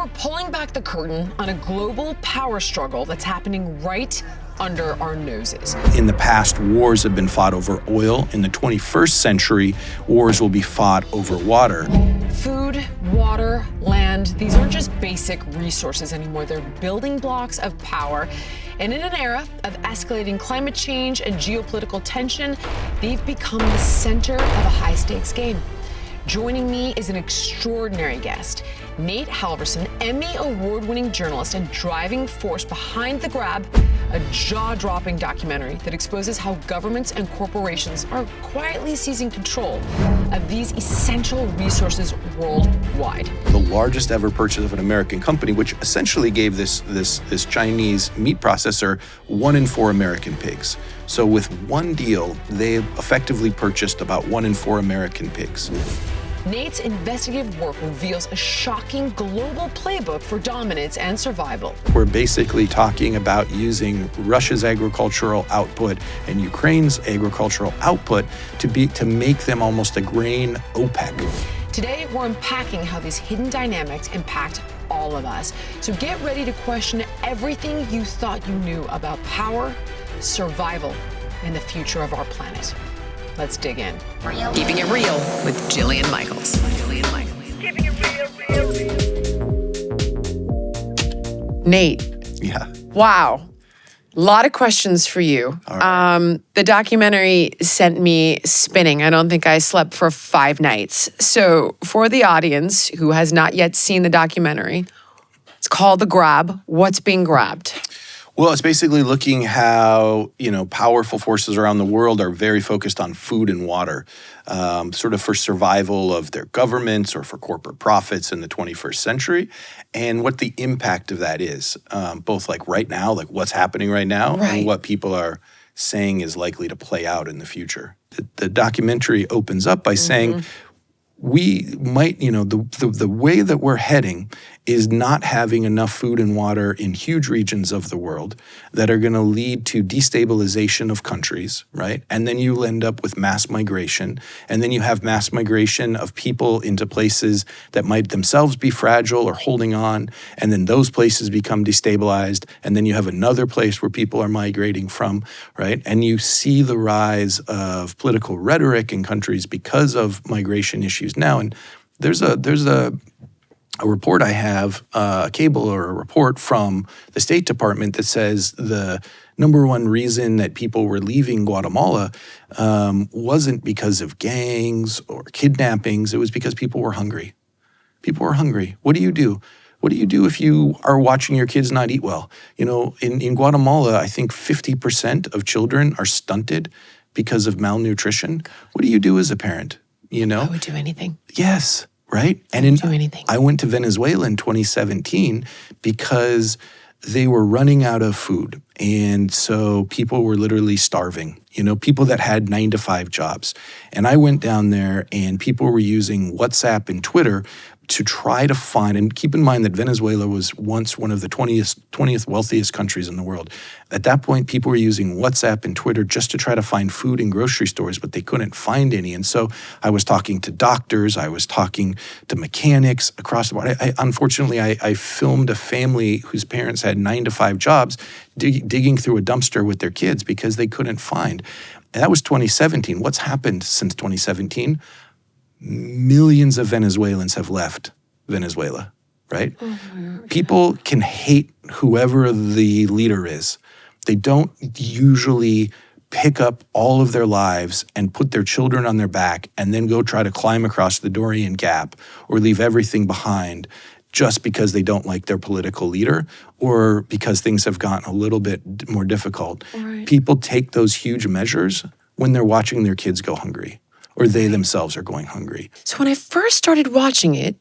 we're pulling back the curtain on a global power struggle that's happening right under our noses. In the past, wars have been fought over oil. In the 21st century, wars will be fought over water. Food, water, land, these aren't just basic resources anymore. They're building blocks of power. And in an era of escalating climate change and geopolitical tension, they've become the center of a high-stakes game. Joining me is an extraordinary guest, Nate Halverson, Emmy award-winning journalist and driving force behind The Grab, a jaw-dropping documentary that exposes how governments and corporations are quietly seizing control of these essential resources worldwide. The largest ever purchase of an American company, which essentially gave this Chinese meat processor 1 in 4 American pigs. So with one deal, they effectively purchased about 1 in 4 American pigs. Nate's investigative work reveals a shocking global playbook for dominance and survival. We're basically talking about using Russia's agricultural output and Ukraine's agricultural output to make them almost a grain OPEC. Today, we're unpacking how these hidden dynamics impact all of us. So get ready to question everything you thought you knew about power, survival, and the future of our planet. Let's dig in. Keeping it real with Jillian Michaels. Keeping it real. Nate. Yeah. Wow. A lot of questions for you. All right. The documentary sent me spinning. I don't think I slept for 5 nights. So for the audience who has not yet seen the documentary, it's called The Grab. What's being grabbed? Well, it's basically looking how, powerful forces around the world are very focused on food and water, sort of for survival of their governments or for corporate profits in the 21st century, and what the impact of that is, both like right now, like what's happening right now, and what people are saying is likely to play out in the future. The documentary opens up by saying, we might, the way that we're heading is not having enough food and water in huge regions of the world that are going to lead to destabilization of countries, right? And then you end up with mass migration. And then you have mass migration of people into places that might themselves be fragile or holding on. And then those places become destabilized. And then you have another place where people are migrating from, right? And you see the rise of political rhetoric in countries because of migration issues now. And there's a report I have, a cable or a report from the State Department that says the number one reason that people were leaving Guatemala wasn't because of gangs or kidnappings. It was because people were hungry. People were hungry. What do you do? What do you do if you are watching your kids not eat well? In Guatemala, I think 50% of children are stunted because of malnutrition. What do you do as a parent? I would do anything. Yes. Right? I went to Venezuela in 2017 because they were running out of food. And so people were literally starving, people that had 9-to-5 jobs. And I went down there and people were using WhatsApp and Twitter to try to find, and keep in mind that Venezuela was once one of the 20th wealthiest countries in the world. At that point, people were using WhatsApp and Twitter just to try to find food in grocery stores, but they couldn't find any. And so I was talking to doctors, I was talking to mechanics across the board. Unfortunately, I filmed a family whose parents had 9-to-5 jobs digging through a dumpster with their kids because they couldn't find. And that was 2017. What's happened since 2017? Millions of Venezuelans have left Venezuela, right? People can hate whoever the leader is. They don't usually pick up all of their lives and put their children on their back and then go try to climb across the Darien Gap or leave everything behind just because they don't like their political leader or because things have gotten a little bit more difficult. Right. People take those huge measures when they're watching their kids go hungry. Or they themselves are going hungry. So when I first started watching it,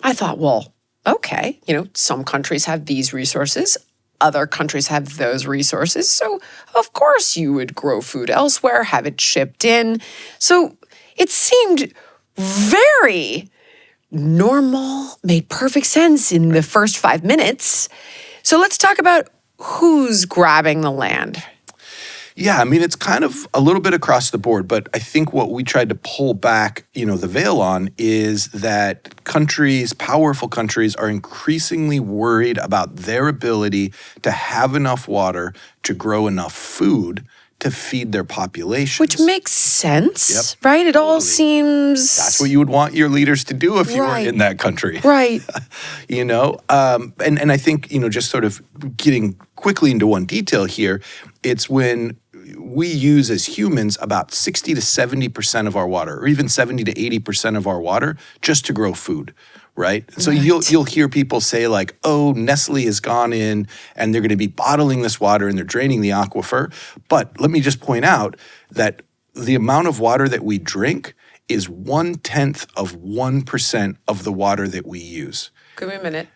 I thought, well, okay, some countries have these resources, other countries have those resources. So of course you would grow food elsewhere, have it shipped in. So it seemed very normal, made perfect sense in the first 5 minutes. So let's talk about who's grabbing the land. Yeah, I mean, it's kind of a little bit across the board, but I think what we tried to pull back, the veil on is that countries, powerful countries, are increasingly worried about their ability to have enough water to grow enough food to feed their populations. Which makes sense, Yep, right? It all totally. seems... That's what you would want your leaders to do if you were Right. in that country. Right. And I think, just sort of getting quickly into one detail here, it's when we use as humans about 60 to 70% of our water, or even 70 to 80% of our water just to grow food. Right? So you'll hear people say like, oh, Nestle has gone in and they're going to be bottling this water and they're draining the aquifer. But let me just point out that the amount of water that we drink is 1/10 of 1% of the water that we use. Give me a minute.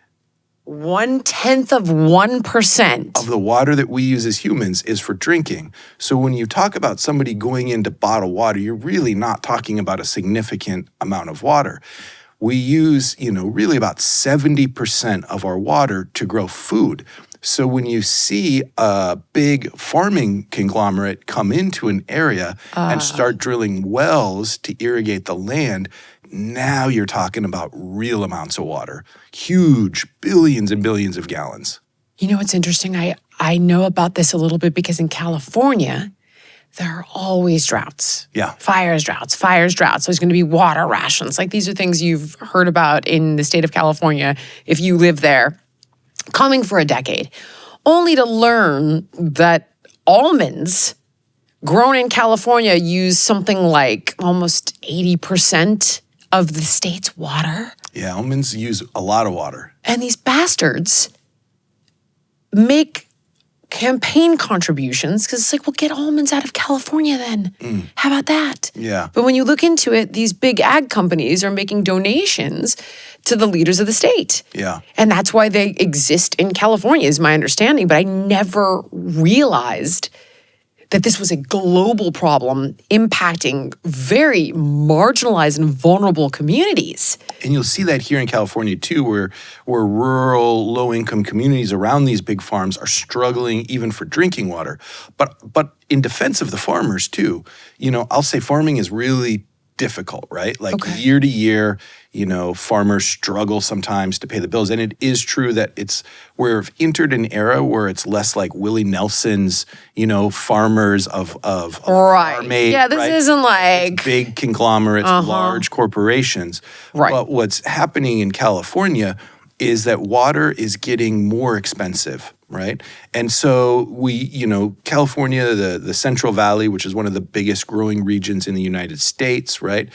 1/10 of 1%. Of the water that we use as humans is for drinking. So when you talk about somebody going in to bottle water, you're really not talking about a significant amount of water. We use, really about 70% of our water to grow food. So when you see a big farming conglomerate come into an area and start drilling wells to irrigate the land, now you're talking about real amounts of water, huge billions and billions of gallons. You know what's interesting? I know about this a little bit because in California, there are always droughts. Yeah. Fires, droughts. There's going to be water rations. Like these are things you've heard about in the state of California if you live there, coming for a decade, only to learn that almonds grown in California use something like almost 80% of the state's water. Yeah, almonds use a lot of water. And these bastards make campaign contributions because it's like, well, get almonds out of California then. How about that? Yeah. But when you look into it, these big ag companies are making donations to the leaders of the state. Yeah. And that's why they exist in California, is my understanding. But I never realized that this was a global problem impacting very marginalized and vulnerable communities. And you'll see that here in California too, where rural, low-income communities around these big farms are struggling even for drinking water. But in defense of the farmers too, I'll say farming is really difficult, right? Like year to year, farmers struggle sometimes to pay the bills. And it is true that we've entered an era where it's less like Willie Nelson's, farmers of Right. farm aid, Yeah, this right? isn't like... It's big conglomerates, large corporations. Right. But what's happening in California is that water is getting more expensive, right? And so California, the Central Valley, which is one of the biggest growing regions in the United States, right?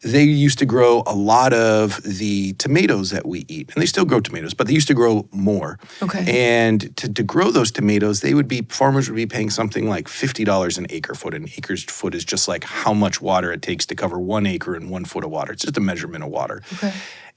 They used to grow a lot of the tomatoes that we eat. And they still grow tomatoes, but they used to grow more. Okay. And to grow those tomatoes, farmers would be paying something like $50 an acre foot. An acre foot is just like how much water it takes to cover 1 acre and 1 foot of water. It's just a measurement of water. Okay.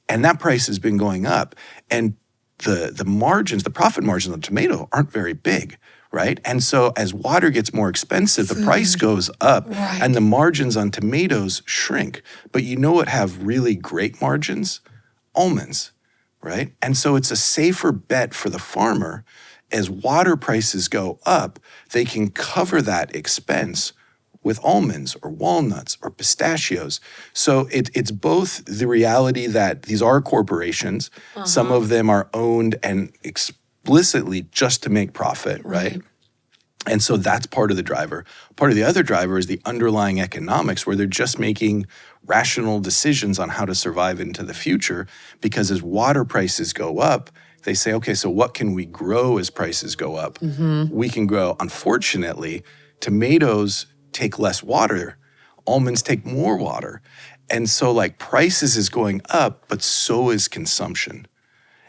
And that price has been going up. And the margins, the profit margins on tomato aren't very big, right? And so as water gets more expensive, the price goes up and the margins on tomatoes shrink. But you know what have really great margins? Almonds, right? And so it's a safer bet for the farmer. As water prices go up, they can cover that expense with almonds or walnuts or pistachios. So it's both the reality that these are corporations. Some of them are owned and explicitly just to make profit, right? And so that's part of the driver. Part of the other driver is the underlying economics, where they're just making rational decisions on how to survive into the future, because as water prices go up, they say, okay, so what can we grow as prices go up? We can grow, unfortunately, tomatoes take less water, almonds take more water. And so prices is going up, but so is consumption.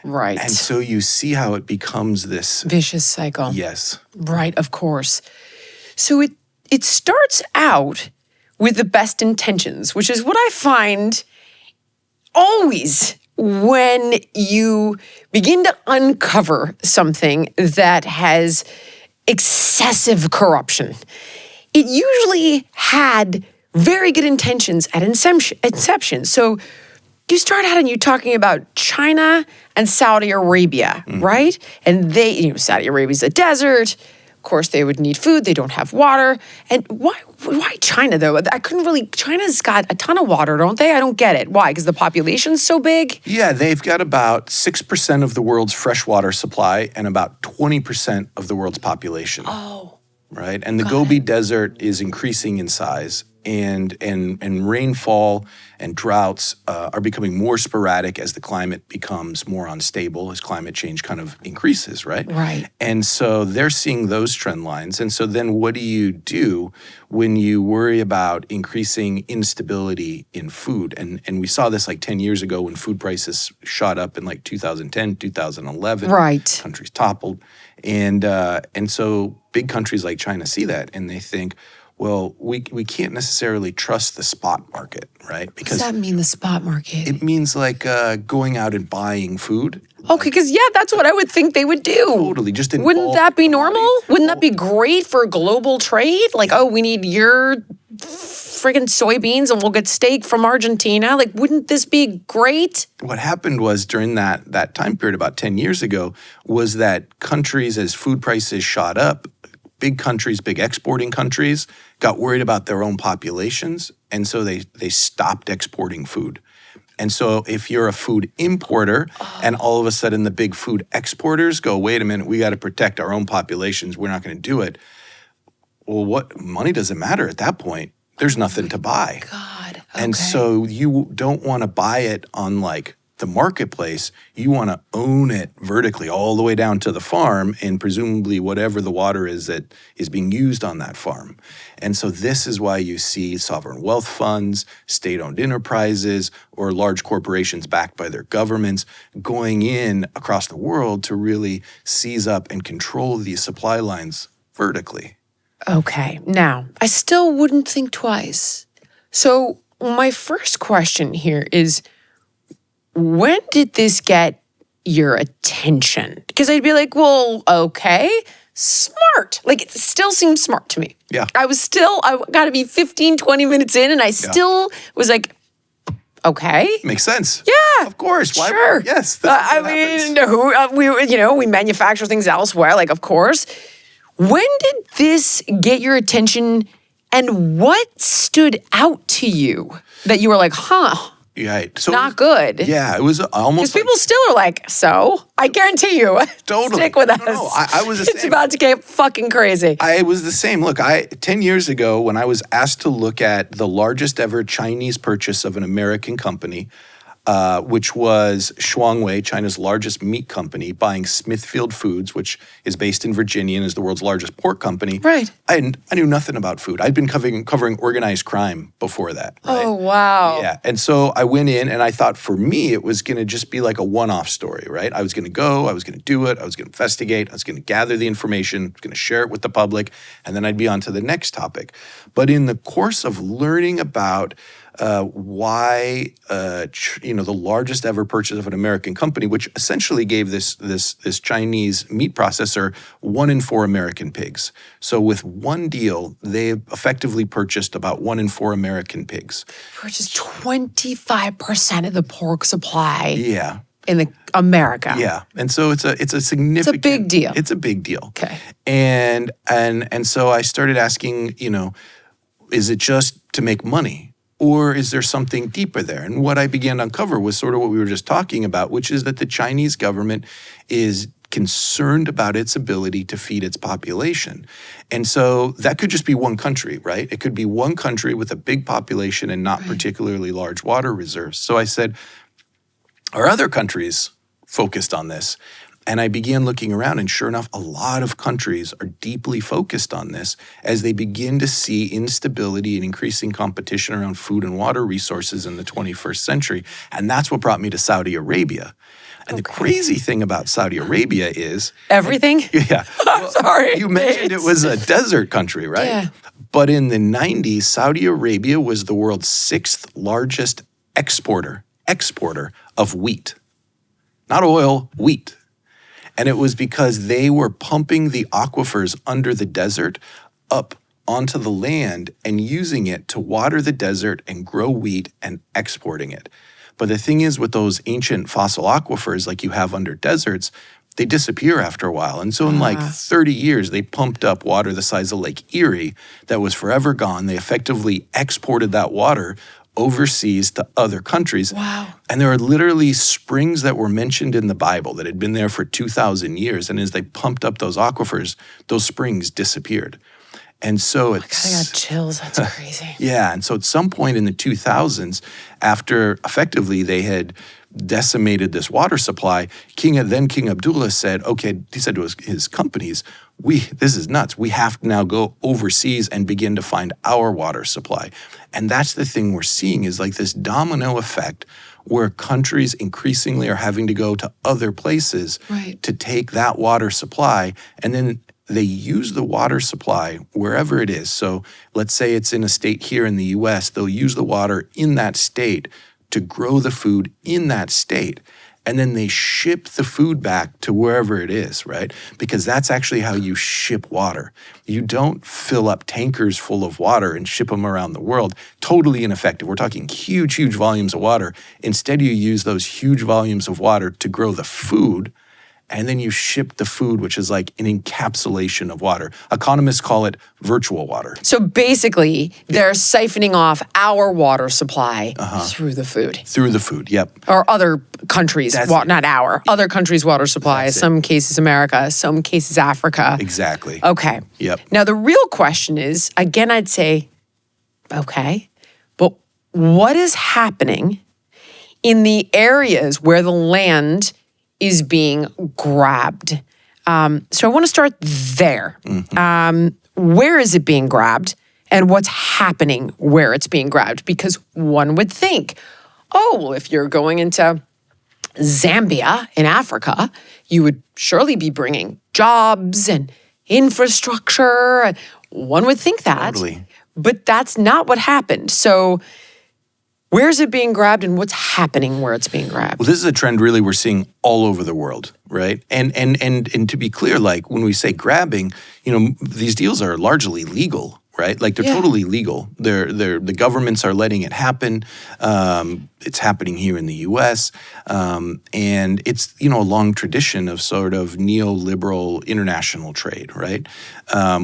Right. And so you see how it becomes this vicious cycle. Yes. Right, of course. So it starts out with the best intentions, which is what I find always when you begin to uncover something that has excessive corruption. It usually had very good intentions at inception. So you start out and you're talking about China and Saudi Arabia, right? And Saudi Arabia's a desert, course, they would need food. They don't have water. And why China, though? I couldn't really... China's got a ton of water, don't they? I don't get it. Why? Because the population's so big? Yeah, they've got about 6% of the world's freshwater supply and about 20% of the world's population. Oh. Right? And the Gobi Desert is increasing in size, and rainfall and droughts are becoming more sporadic as the climate becomes more unstable, as climate change kind of increases, right? Right. And so they're seeing those trend lines. And so then what do you do when you worry about increasing instability in food? And we saw this like 10 years ago when food prices shot up in like 2010, 2011. Right. Countries toppled. And so big countries like China see that and they think, well, we can't necessarily trust the spot market, right? What does that mean, the spot market? It means like going out and buying food. Okay, because that's what I would think they would do. Totally, just in Wouldn't bulk that be normal? commodities. Wouldn't that be great for global trade? Like, oh, we need your friggin' soybeans and we'll get steak from Argentina. Like, wouldn't this be great? What happened was during that time period about 10 years ago was that countries, as food prices shot up, big countries, big exporting countries, got worried about their own populations, and so they stopped exporting food. And so if you're a food importer and all of a sudden the big food exporters go, wait a minute, we got to protect our own populations, we're not going to do it. Well, what money doesn't matter at that point. There's nothing to buy. God. And so you don't want to buy it on like the marketplace. You want to own it vertically all the way down to the farm and presumably whatever the water is that is being used on that farm. And so this is why you see sovereign wealth funds, state-owned enterprises, or large corporations backed by their governments going in across the world to really seize up and control these supply lines vertically. Okay. Now, I still wouldn't think twice. So my first question here is, when did this get your attention? Because I'd be like, well, okay, smart. Like, it still seems smart to me. Yeah. I got to be 15, 20 minutes in, and I still was like, okay. Makes sense. Yeah. Of course. Why? Sure. Yes. I mean, we manufacture things elsewhere, like, of course. When did this get your attention, and what stood out to you that you were like, huh? Right. So Not good. Yeah, it was almost Because people still are like, so? I guarantee you. Totally. Stick with us. No, I was the It's same. about to get fucking crazy. I was the same. Look, 10 years ago, when I was asked to look at the largest ever Chinese purchase of an American company, which was Shuangwei, China's largest meat company, buying Smithfield Foods, which is based in Virginia and is the world's largest pork company. Right. I knew nothing about food. I'd been covering organized crime before that. Right? Oh, wow. Yeah. And so I went in and I thought for me, it was going to just be like a one-off story, right? I was going to go, I was going to do it, I was going to investigate, I was going to gather the information, I was going to share it with the public, and then I'd be on to the next topic. But in the course of learning about why the largest ever purchase of an American company, which essentially gave this Chinese meat processor 1 in 4 American pigs. So with one deal, they effectively purchased about 1 in 4 American pigs. Purchased 25% of the pork supply Yeah. in America. Yeah, and so it's a significant. big deal. It's a big deal. Okay. And so I started asking, is it just to make money? Or is there something deeper there? And what I began to uncover was sort of what we were just talking about, which is that the Chinese government is concerned about its ability to feed its population. And so that could just be one country, right? It could be one country with a big population and not particularly large water reserves. So I said, are other countries focused on this? And I began looking around, and sure enough, a lot of countries are deeply focused on this as they begin to see instability and increasing competition around food and water resources in the 21st century. And that's what brought me to Saudi Arabia. And the crazy thing about Saudi Arabia is... Everything? Yeah. I'm sorry. You mentioned it was a desert country, right? Yeah. But in the 90s, Saudi Arabia was the world's 6th largest exporter of wheat. Not oil, wheat. And it was because they were pumping the aquifers under the desert up onto the land and using it to water the desert and grow wheat and exporting it. But the thing is with those ancient fossil aquifers like you have under deserts, they disappear after a while. And so in like 30 years, they pumped up water the size of Lake Erie that was forever gone. They effectively exported that water overseas to other countries. Wow. And there are literally springs that were mentioned in the Bible that had been there for 2,000 years. And as they pumped up those aquifers, those springs disappeared. And so it's... I got chills. That's crazy. Yeah. And so at some point in the 2000s, after effectively they had decimated this water supply, King Abdullah said, okay, he said to his companies, this is nuts. We have to now go overseas and begin to find our water supply. And that's the thing we're seeing is like this domino effect where countries increasingly are having to go to other places to take that water supply, and then they use the water supply wherever it is. So let's say it's in a state here in the US, they'll use the water in that state to grow the food in that state. And then they ship the food back to wherever it is, right? Because that's actually how you ship water. You don't fill up tankers full of water and ship them around the world. Totally ineffective. We're talking huge, huge volumes of water. Instead, you use those huge volumes of water to grow the food, and then you ship the food, which is like an encapsulation of water. Economists call it virtual water. So basically, they're siphoning off our water supply through the food. Through the food, yep. Or other countries, not our, other countries' water supply, some cases America, some cases Africa. Exactly. Okay. Yep. Now, the real question is, again, I'd say, okay, but what is happening in the areas where the land is being grabbed? So I want to start there. Where is it being grabbed, and what's happening where it's being grabbed? Because one would think, oh, well, if you're going into Zambia in Africa, you would surely be bringing jobs and infrastructure. One would think that. Totally. But that's not what happened. So where's it being grabbed, and what's happening where it's being grabbed? Well, this is a trend really we're seeing all over the world, right? And to be clear, like when we say grabbing, these deals are largely legal, right? Like they're totally legal. The governments are letting it happen. It's happening here in the U.S. And it's, a long tradition of sort of neoliberal international trade, right?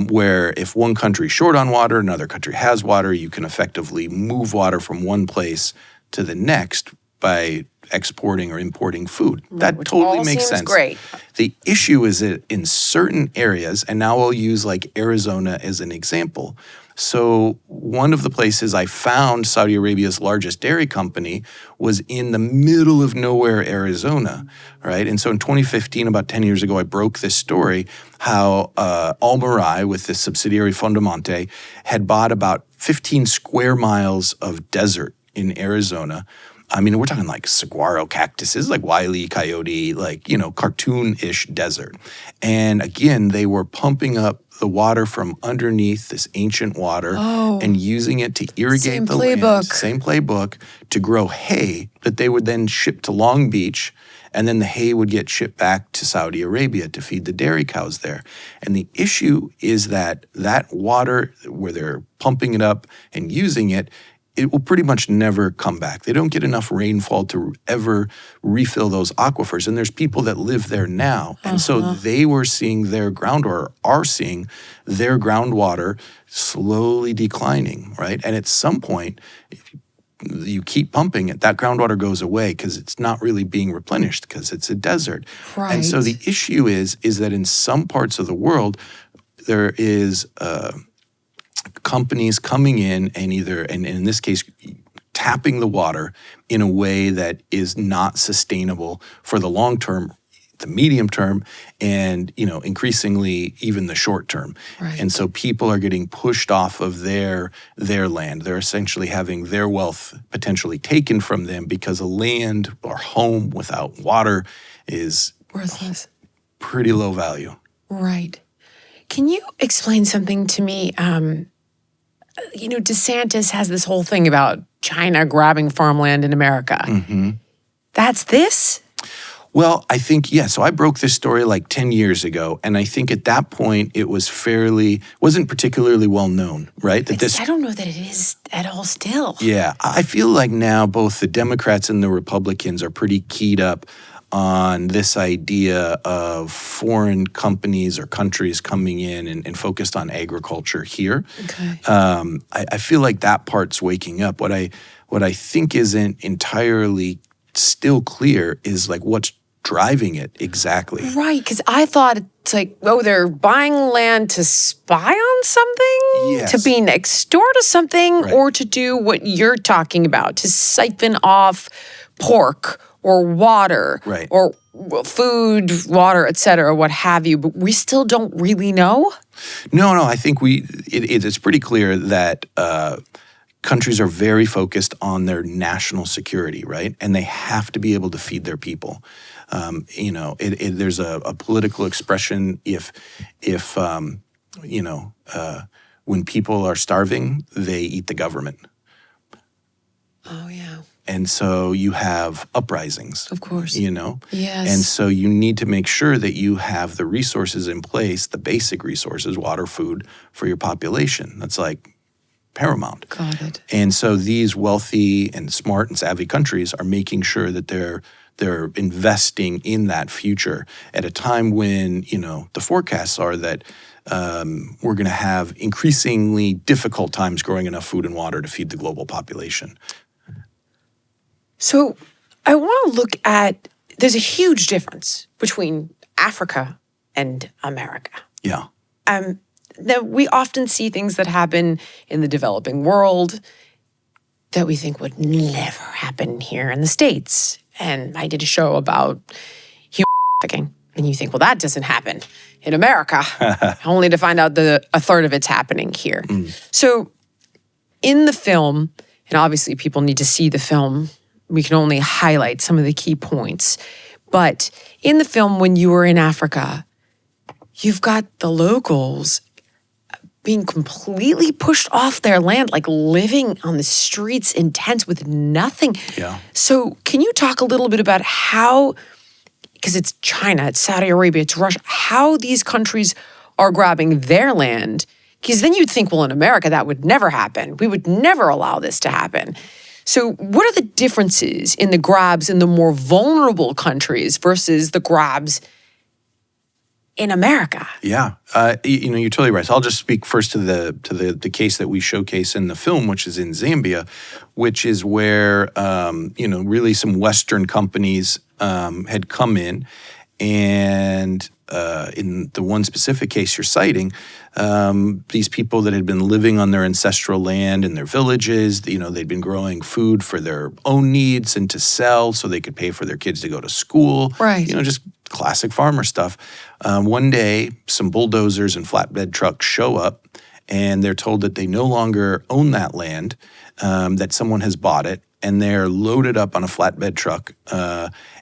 Where if one country is short on water, another country has water, you can effectively move water from one place to the next by exporting or importing food. That totally makes sense. Great. The issue is that in certain areas, and now I'll use like Arizona as an example. So one of the places I found Saudi Arabia's largest dairy company was in the middle of nowhere, Arizona, right? And so in 2015, about 10 years ago, I broke this story how Almarai, with this subsidiary Fondomonte, had bought about 15 square miles of desert in Arizona. I mean, we're talking like saguaro cactuses, like Wile E. Coyote, like, cartoon-ish desert. And again, they were pumping up the water from underneath this ancient water and using it to irrigate the land. Same playbook to grow hay that they would then ship to Long Beach, and then the hay would get shipped back to Saudi Arabia to feed the dairy cows there. And the issue is that water, where they're pumping it up and using it, it will pretty much never come back. They don't get enough rainfall to ever refill those aquifers. And there's people that live there now. And so they were seeing their groundwater, are seeing their groundwater slowly declining, right? And at some point, if you keep pumping it, that groundwater goes away because it's not really being replenished because it's a desert. Right. And so the issue is that in some parts of the world, there is companies coming in and in this case, tapping the water in a way that is not sustainable for the long term, the medium term, and increasingly even the short term. Right. And so people are getting pushed off of their land. They're essentially having their wealth potentially taken from them because a land or home without water is Worthless. Pretty low value. Right. Can you explain something to me? DeSantis has this whole thing about China grabbing farmland in America. Mm-hmm. That's this? Well, I think, so I broke this story like 10 years ago. And I think at that point, it was wasn't particularly well known, right? I don't know that it is at all still. Yeah, I feel like now both the Democrats and the Republicans are pretty keyed up on this idea of foreign companies or countries coming in and focused on agriculture here. Okay. I feel like that part's waking up. What I think isn't entirely still clear is like what's driving it exactly. Right, because I thought it's like, they're buying land to spy on something? Yes. To be next door to something, Right. or to do what you're talking about, to siphon off pork or water, Right. or food, water, et cetera, what have you. But we still don't really know? No, I think it's pretty clear that countries are very focused on their national security, right? And they have to be able to feed their people. There's a political expression if when people are starving, they eat the government. Oh, yeah. And so you have uprisings. Of course. Yes. Yes. And so you need to make sure that you have the resources in place, the basic resources, water, food, for your population. That's like paramount. Got it. And so these wealthy and smart and savvy countries are making sure that they're investing in that future at a time when, the forecasts are that we're going to have increasingly difficult times growing enough food and water to feed the global population. So I want to look at, there's a huge difference between Africa and America. Yeah. That we often see things that happen in the developing world that we think would never happen here in the States. And I did a show about human trafficking. And you think, well, that doesn't happen in America, only to find out that a third of it's happening here. So in the film, and obviously people need to see the film, we can only highlight some of the key points. But in the film, when you were in Africa, you've got the locals being completely pushed off their land, like living on the streets in tents with nothing. Yeah. So can you talk a little bit about how, because it's China, it's Saudi Arabia, it's Russia, how these countries are grabbing their land? Because then you'd think, well, in America, that would never happen. We would never allow this to happen. So what are the differences in the grabs in the more vulnerable countries versus the grabs in America? Yeah, you're totally right. So I'll just speak first to the case that we showcase in the film, which is in Zambia, which is where really some Western companies had come in, and in the one specific case you're citing, these people that had been living on their ancestral land in their villages, they'd been growing food for their own needs and to sell so they could pay for their kids to go to school. Right. Just classic farmer stuff. One day, some bulldozers and flatbed trucks show up, and they're told that they no longer own that land, that someone has bought it, and they're loaded up on a flatbed truck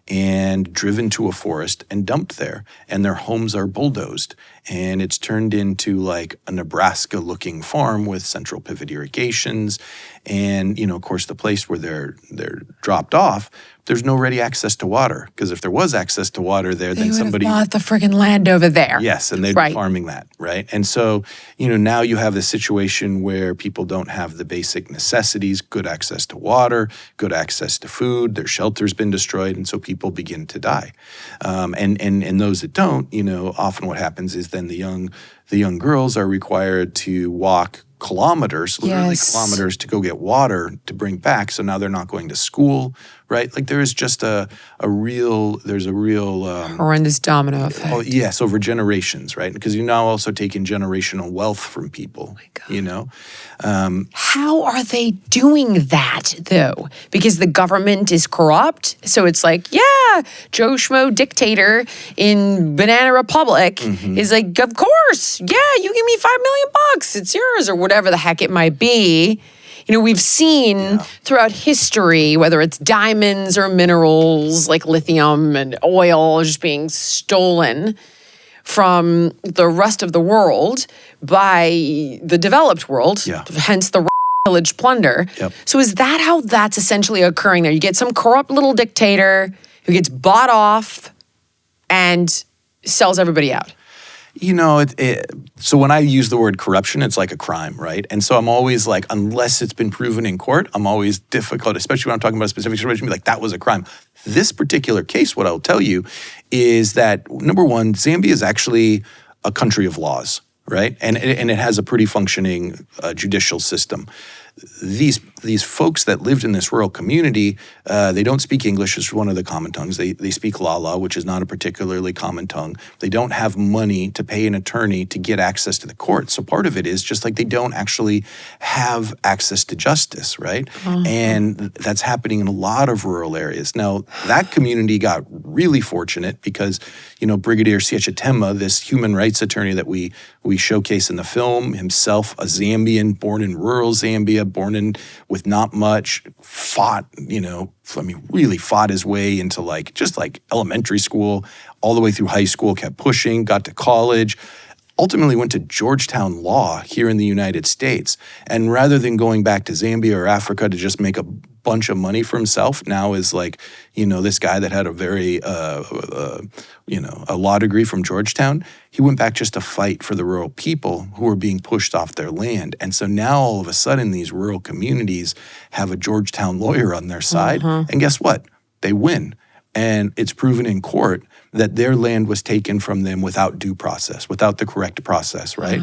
and driven to a forest and dumped there. And their homes are bulldozed. And it's turned into like a Nebraska-looking farm with central pivot irrigations. And, of course, the place where they're dropped off, there's no ready access to water. Because if there was access to water there, then somebody bought the friggin' land over there. Yes, and they'd be farming that, right? And so, now you have a situation where people don't have the basic necessities, good access to water, good access to food, their shelter's been destroyed, and so people begin to die. And those that don't, often what happens is then the young girls are required to walk kilometers, literally kilometers, to go get water to bring back. So now they're not going to school, right? Like there is just a real horrendous domino effect. Oh, yes, over generations, right? Because you're now also taking generational wealth from people, How are they doing that, though? Because the government is corrupt. So it's like, Joe Schmo dictator in Banana Republic is like, of course, you give me $5 million, it's yours, or whatever the heck it might be. We've seen throughout history, whether it's diamonds or minerals like lithium and oil just being stolen from the rest of the world by the developed world, hence the pillage plunder. Yep. So is that how that's essentially occurring there? You get some corrupt little dictator who gets bought off and sells everybody out. You know, so when I use the word corruption, it's like a crime, right? And so I'm always like, unless it's been proven in court, I'm always difficult, especially when I'm talking about a specific situation, be like, that was a crime. This particular case, what I'll tell you is that, number one, Zambia is actually a country of laws, right? And it has a pretty functioning judicial system. These folks that lived in this rural community, they don't speak English as one of the common tongues. They speak Lala, which is not a particularly common tongue. They don't have money to pay an attorney to get access to the court. So part of it is just like they don't actually have access to justice, right? And that's happening in a lot of rural areas. Now, that community got really fortunate because, you know, Brigadier Siechatema, this human rights attorney that we showcase in the film, himself a Zambian, born in rural Zambia, born in with not much, fought, really fought his way into just elementary school, all the way through high school, kept pushing, got to college, ultimately went to Georgetown Law here in the United States. And rather than going back to Zambia or Africa to just make a bunch of money for himself, now is this guy that had a very, a law degree from Georgetown. He went back just to fight for the rural people who were being pushed off their land. And so now all of a sudden these rural communities have a Georgetown lawyer on their side. And guess what? They win. And it's proven in court that their land was taken from them without due process, without the correct process, right?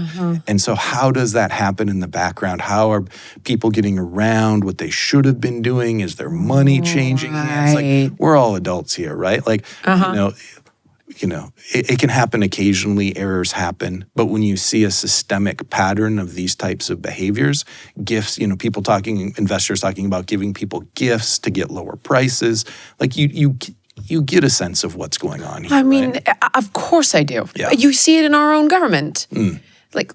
And so how does that happen in the background? How are people getting around what they should have been doing? Is their money changing hands? Like, we're all adults here, right? Like, it can happen occasionally, errors happen, but when you see a systemic pattern of these types of behaviors, gifts, investors talking about giving people gifts to get lower prices, like you get a sense of what's going on here. I mean, right? Of course I do. Yeah. You see it in our own government. Like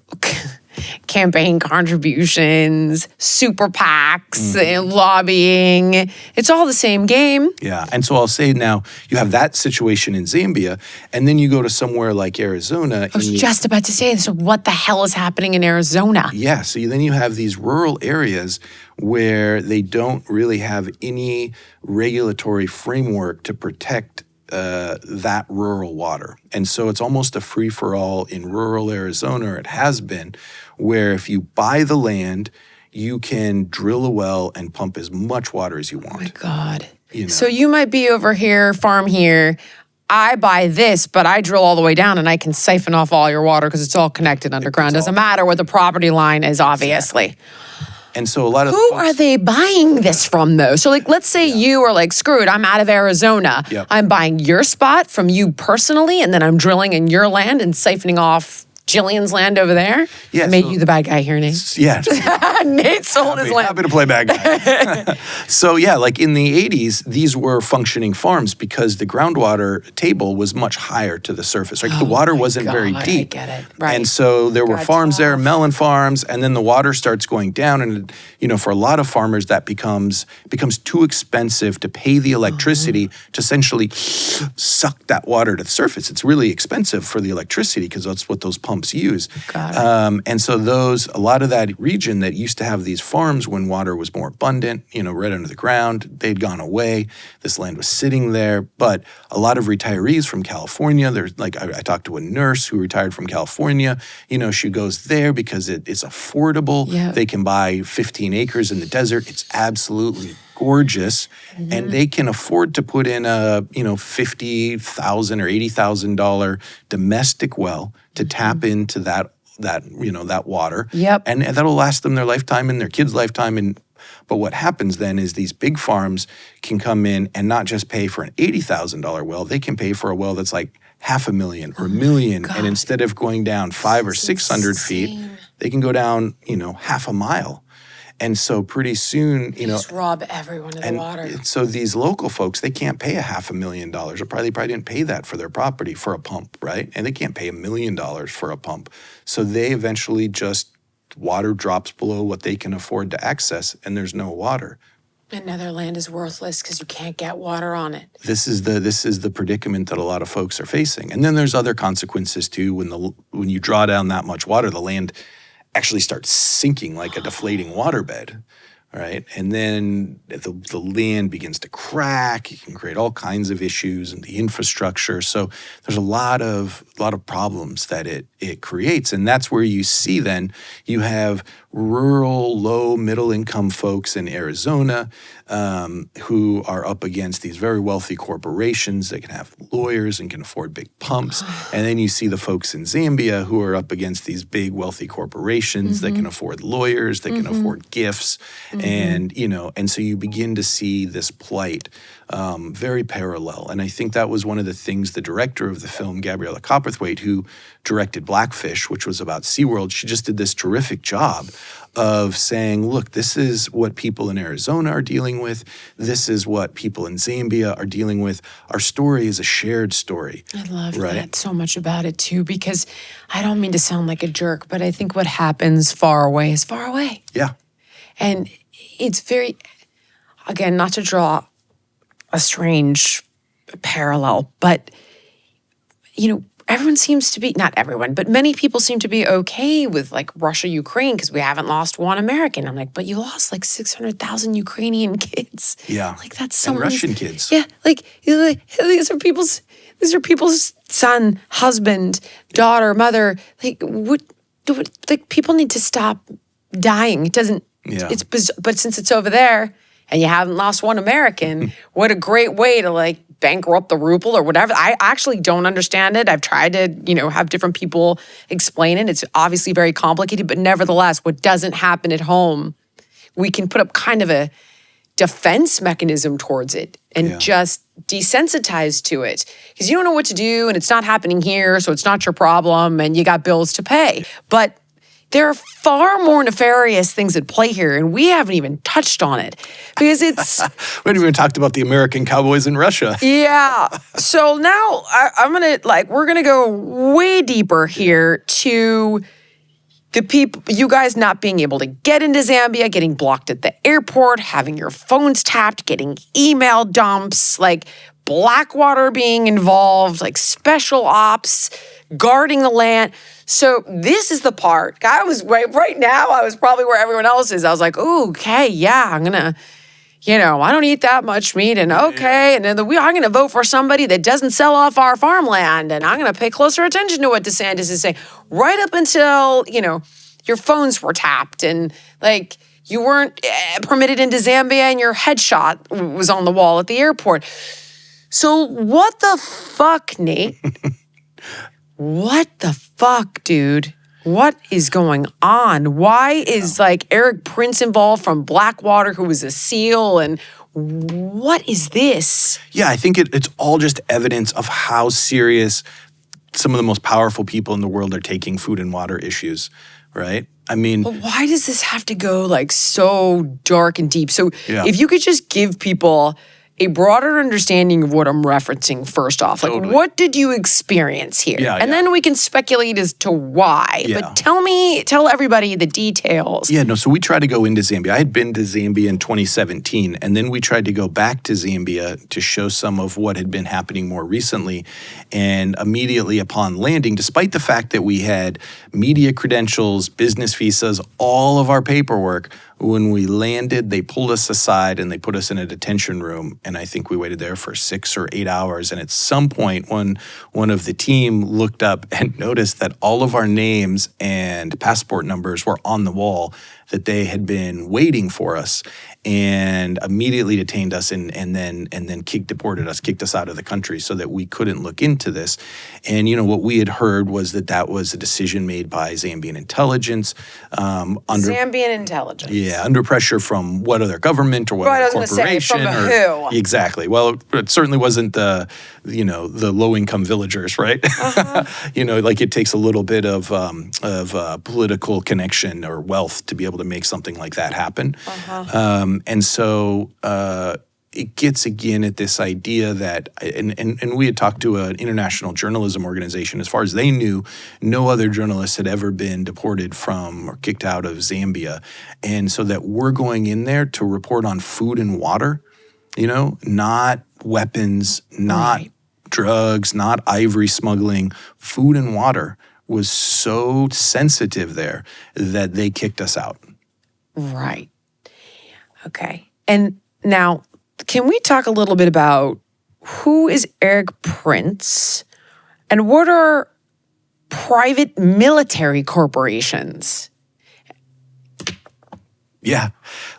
campaign contributions, super PACs, lobbying. It's all the same game. Yeah. And so I'll say now, you have that situation in Zambia, and then you go to somewhere like Arizona. I was just about to say this. So what the hell is happening in Arizona? Yeah. So then you have these rural areas where they don't really have any regulatory framework to protect that rural water. And so it's almost a free-for-all in rural Arizona, or it has been, where if you buy the land, you can drill a well and pump as much water as you want. Oh my God. You know? So you might be over here, farm here. I buy this, but I drill all the way down and I can siphon off all your water because it's all connected underground. Doesn't matter what the property line is, obviously. Exactly. And so a lot of Who are they buying this from, though? So, let's say you are like, screw it, I'm out of Arizona. Yep. I'm buying your spot from you personally, and then I'm drilling in your land and siphoning off Jillian's land over there. Yeah, I made you the bad guy here, Nate. Yeah. Nate sold his land. Happy to play bad guy. So yeah, like in the 80s, these were functioning farms because the groundwater table was much higher to the surface. Like the water wasn't very deep. I get it. Right. And so there were God, farms there, tough. melon farms, and then the water starts going down. And for a lot of farmers, that becomes too expensive to pay the electricity to essentially suck that water to the surface. It's really expensive for the electricity because that's what those pumps use. And so a lot of that region that used to have these farms when water was more abundant, right under the ground, they'd gone away. This land was sitting there. But a lot of retirees from California, there's I talked to a nurse who retired from California. She goes there because it's affordable. Yep. They can buy 15 acres in the desert. It's absolutely gorgeous, and they can afford to put in a $50,000 or $80,000 domestic well to tap into that water. Yep. And that'll last them their lifetime and their kids' lifetime. But what happens then is these big farms can come in and not just pay for an $80,000 well, they can pay for a well that's like $500,000 or $1 million. And instead of going down 500 or 600 feet, they can go down, half a mile. And so pretty soon, Just rob everyone of the water. So these local folks, they can't pay $500,000, or probably didn't pay that for their property for a pump, right? And they can't pay $1 million for a pump. So they eventually water drops below what they can afford to access, and there's no water. And now their land is worthless because you can't get water on it. This is the predicament that a lot of folks are facing. And then there's other consequences too. When you draw down that much water, the land actually starts sinking like a deflating waterbed, right? And then the land begins to crack. You can create all kinds of issues in the infrastructure. So there's a lot of problems that it creates. And that's where you see then you have rural, low, middle-income folks in Arizona who are up against these very wealthy corporations that can have lawyers and can afford big pumps. And then you see the folks in Zambia who are up against these big, wealthy corporations that can afford lawyers, that can afford gifts. And, and so you begin to see this plight very parallel. And I think that was one of the things the director of the film, Gabriella Copperthwaite, who directed Blackfish, which was about SeaWorld, she just did this terrific job of saying, look, this is what people in Arizona are dealing with. This is what people in Zambia are dealing with. Our story is a shared story. I love that so much about it, too, because I don't mean to sound like a jerk, but I think what happens far away is far away. Yeah. And it's very, again, not to draw a strange parallel, but, everyone seems to be, not everyone, but many people seem to be okay with like Russia, Ukraine, because we haven't lost one American. I'm like, but you lost like 600,000 Ukrainian kids. Yeah. Like that's and Russian kids. Yeah. Like these are people's son, husband, daughter, mother. Like people need to stop dying. It doesn't, but since it's over there and you haven't lost one American, what a great way to like bankrupt the ruble or whatever. I actually don't understand it. I've tried to, have different people explain it. It's obviously very complicated, but nevertheless, what doesn't happen at home, we can put up kind of a defense mechanism towards it and just desensitize to it because you don't know what to do and it's not happening here, so it's not your problem and you got bills to pay. But there are far more nefarious things at play here, and we haven't even touched on it because it's... We haven't even talked about the American cowboys in Russia. Yeah. So now we're going to go way deeper here to the people, you guys not being able to get into Zambia, getting blocked at the airport, having your phones tapped, getting email dumps, like Blackwater being involved, like special ops, guarding the land. So this is the part. I was right now, I was probably where everyone else is. I was like, ooh, okay, yeah, I'm going to, I don't eat that much meat and okay. And then I'm going to vote for somebody that doesn't sell off our farmland. And I'm going to pay closer attention to what DeSantis is saying. Right up until, your phones were tapped and like you weren't permitted into Zambia and your headshot was on the wall at the airport. So what the fuck, Nate? What the fuck, dude? What is going on? Why is Eric Prince involved from Blackwater, who was a SEAL, and what is this? Yeah, I think it's all just evidence of how serious some of the most powerful people in the world are taking food and water issues, right? I mean... But why does this have to go so dark and deep? So if you could just give people a broader understanding of what I'm referencing first off. Like, what did you experience here? And then we can speculate as to why. But tell everybody the details. Yeah, no, so we tried to go into Zambia. I had been to Zambia in 2017, and then we tried to go back to Zambia to show some of what had been happening more recently. And immediately upon landing, despite the fact that we had media credentials, business visas, all of our paperwork, when we landed, they pulled us aside and they put us in a detention room. And I think we waited there for 6 or 8 hours. And at some point, one of the team looked up and noticed that all of our names and passport numbers were on the wall, that they had been waiting for us, and immediately detained us and then deported us, kicked us out of the country so that we couldn't look into this. And, what we had heard was that was a decision made by Zambian intelligence. Zambian intelligence. Yeah, under pressure from what other government or what other corporation. From who? Exactly. Well, it certainly wasn't the low-income villagers, right? It takes a little bit of political connection or wealth to be able to make something like that happen. And so it gets again at this idea that, and we had talked to an international journalism organization. As far as they knew, no other journalists had ever been deported from or kicked out of Zambia. And so that we're going in there to report on food and water, not weapons, not drugs, not ivory smuggling, food and water was so sensitive there that they kicked us out. Right. Okay. And now, can we talk a little bit about who is Eric Prince and what are private military corporations? Yeah.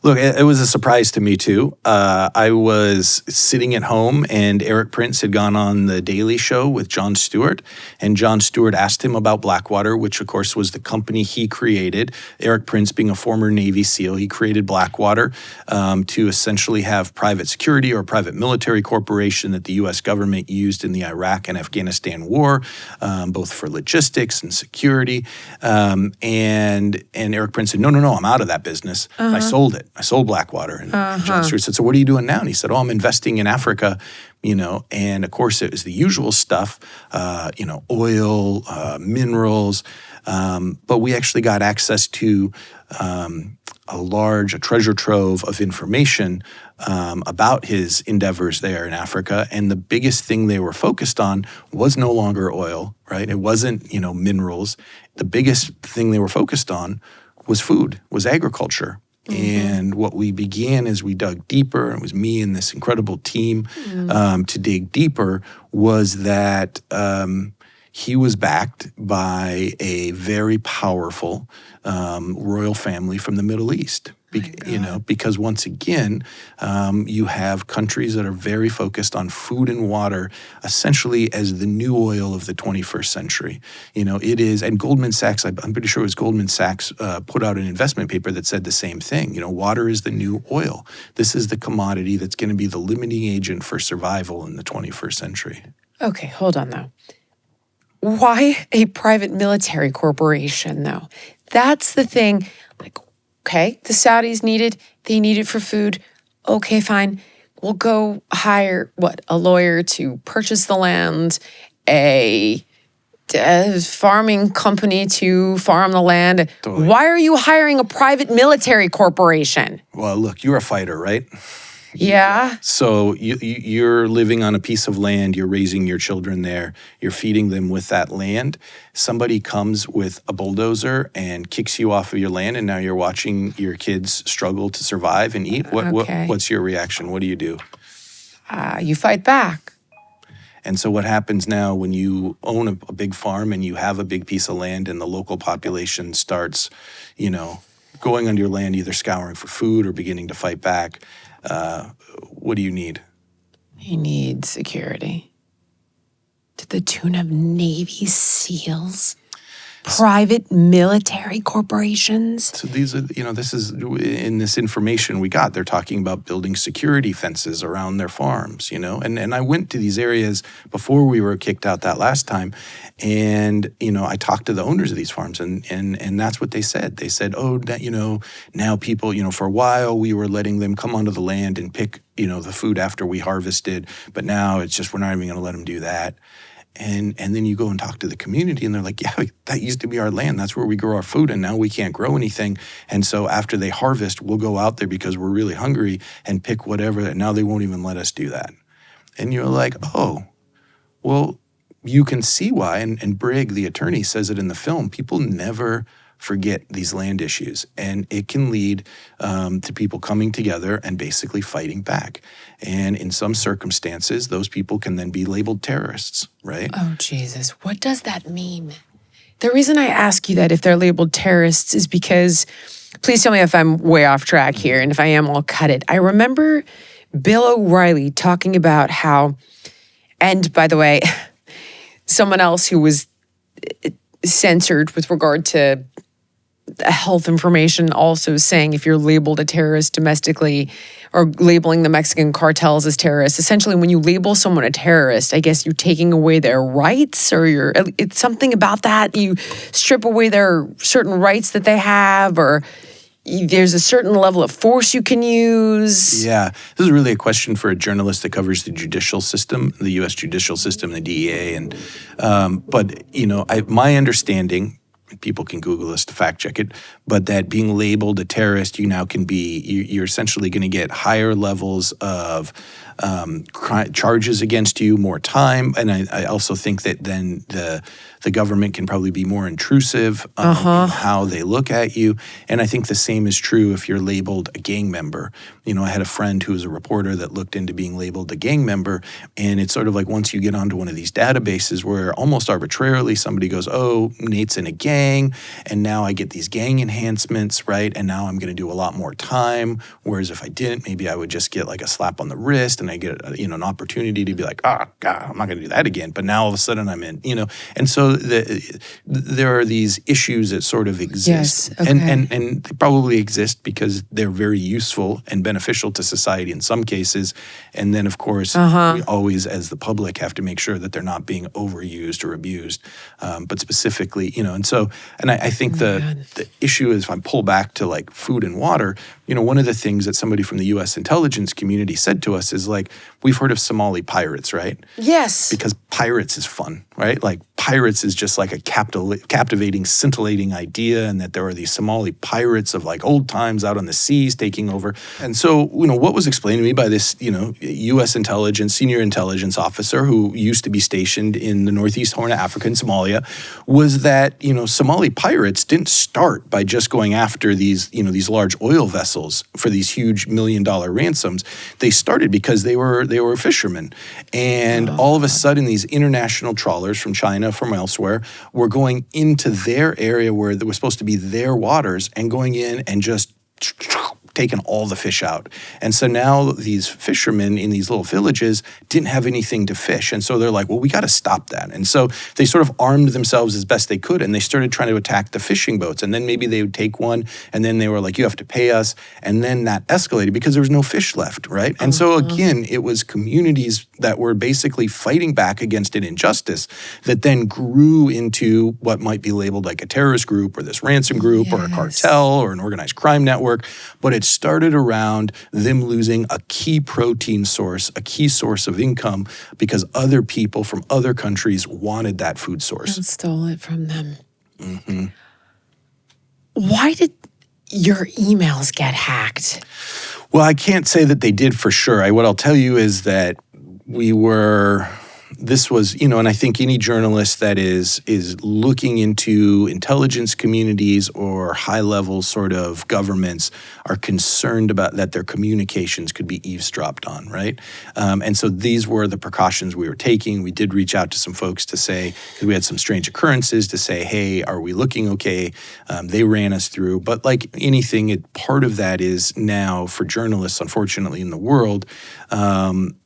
Look, it was a surprise to me too. I was sitting at home and Eric Prince had gone on The Daily Show with Jon Stewart. And Jon Stewart asked him about Blackwater, which of course was the company he created. Eric Prince being a former Navy SEAL, he created Blackwater to essentially have private security or private military corporation that the U.S. government used in the Iraq and Afghanistan war, both for logistics and security. And Eric Prince said, no, I'm out of that business. I sold it. I sold Blackwater. And Jon Stewart said, so what are you doing now? And he said, I'm investing in Africa, and of course it was the usual stuff, oil, minerals, but we actually got access to a treasure trove of information about his endeavors there in Africa. And the biggest thing they were focused on was no longer oil, right? It wasn't, minerals. The biggest thing they were focused on was food, was agriculture. And what we began as we dug deeper, and it was me and this incredible team to dig deeper, was that he was backed by a very powerful royal family from the Middle East. Because once again, you have countries that are very focused on food and water, essentially as the new oil of the 21st century. It is, and Goldman Sachs, I'm pretty sure it was Goldman Sachs put out an investment paper that said the same thing. Water is the new oil. This is the commodity that's going to be the limiting agent for survival in the 21st century. Okay, hold on though. Why a private military corporation though? That's the thing. Okay, the Saudis they need it for food. Okay, fine. We'll go hire, a lawyer to purchase the land, a farming company to farm the land. Totally. Why are you hiring a private military corporation? Well, look, you're a fighter, right? Yeah. So you're living on a piece of land, you're raising your children there, you're feeding them with that land. Somebody comes with a bulldozer and kicks you off of your land, and now you're watching your kids struggle to survive and eat. What's your reaction? What do you do? You fight back. And so what happens now when you own a big farm and you have a big piece of land and the local population starts, going onto your land, either scouring for food or beginning to fight back, what do you need? You need security. To the tune of Navy SEALs, private military corporations. So these are, this is in this information we got. They're talking about building security fences around their farms, And I went to these areas before we were kicked out that last time, and I talked to the owners of these farms, and that's what they said. They said, now people, for a while we were letting them come onto the land and pick, the food after we harvested, but now it's just we're not even going to let them do that. And then you go and talk to the community, and they're like, yeah, that used to be our land. That's where we grow our food, and now we can't grow anything. And so after they harvest, we'll go out there because we're really hungry and pick whatever, and now they won't even let us do that. And you're like, oh, well, you can see why. And Brigg, the attorney, says it in the film. People never forget these land issues, and it can lead to people coming together and basically fighting back. And in some circumstances, those people can then be labeled terrorists, right? Oh, Jesus. What does that mean? The reason I ask you that if they're labeled terrorists is because, please tell me if I'm way off track here, and if I am, I'll cut it. I remember Bill O'Reilly talking about how, and by the way, someone else who was censored with regard to health information also saying if you're labeled a terrorist domestically or labeling the Mexican cartels as terrorists, essentially when you label someone a terrorist, I guess you're taking away their rights, or it's something about that. You strip away their certain rights that they have, or there's a certain level of force you can use. Yeah, this is really a question for a journalist that covers the judicial system, the U.S. judicial system, the DEA, and but my understanding, people can Google this to fact check it, but that being labeled a terrorist, you now can be, you're essentially going to get higher levels of charges against you, more time. And I also think that then the government can probably be more intrusive in how they look at you. And I think the same is true if you're labeled a gang member. I had a friend who was a reporter that looked into being labeled a gang member. And it's sort of like once you get onto one of these databases where almost arbitrarily somebody goes, oh, Nate's in a gang, and now I get these gang enhancements, right? And now I'm going to do a lot more time. Whereas if I didn't, maybe I would just get like a slap on the wrist and I get, an opportunity to be like, God, I'm not going to do that again. But now all of a sudden I'm in, And so there are these issues that sort of exist. Yes, okay. And they probably exist because they're very useful and beneficial to society in some cases. And then, of course, we always, as the public, have to make sure that they're not being overused or abused. But specifically, and I think the issue is, if I pull back to like food and water, one of the things that somebody from the U.S. intelligence community said to us is like, we've heard of Somali pirates, right? Yes. Because pirates is fun, right? Like pirates is just like a captivating, scintillating idea, and that there are these Somali pirates of like old times out on the seas taking over. And so, what was explained to me by this, U.S. senior intelligence officer who used to be stationed in the Northeast Horn of Africa in Somalia was that, Somali pirates didn't start by just going after these large oil vessels for these huge $1 million ransoms. They started because they were fishermen. And all of a sudden, these international trawlers from China, from elsewhere, were going into their area where there was supposed to be their waters and going in and just taken all the fish out. And so now these fishermen in these little villages didn't have anything to fish. And so they're like, well, we got to stop that. And so they sort of armed themselves as best they could, and they started trying to attack the fishing boats. And then maybe they would take one, and then they were like, you have to pay us. And then that escalated because there was no fish left, right? And so again, it was communities that were basically fighting back against an injustice that then grew into what might be labeled like a terrorist group or this ransom group or a cartel or an organized crime network. But it started around them losing a key protein source, a key source of income, because other people from other countries wanted that food source. And stole it from them. Mm-hmm. Why did your emails get hacked? Well, I can't say that they did for sure. What I'll tell you is that this was, and I think any journalist that is looking into intelligence communities or high-level sort of governments are concerned about that their communications could be eavesdropped on, right? And so these were the precautions we were taking. We did reach out to some folks to say, because we had some strange occurrences, to say, hey, are we looking okay? They ran us through. But like anything, part of that is now for journalists, unfortunately, in the world,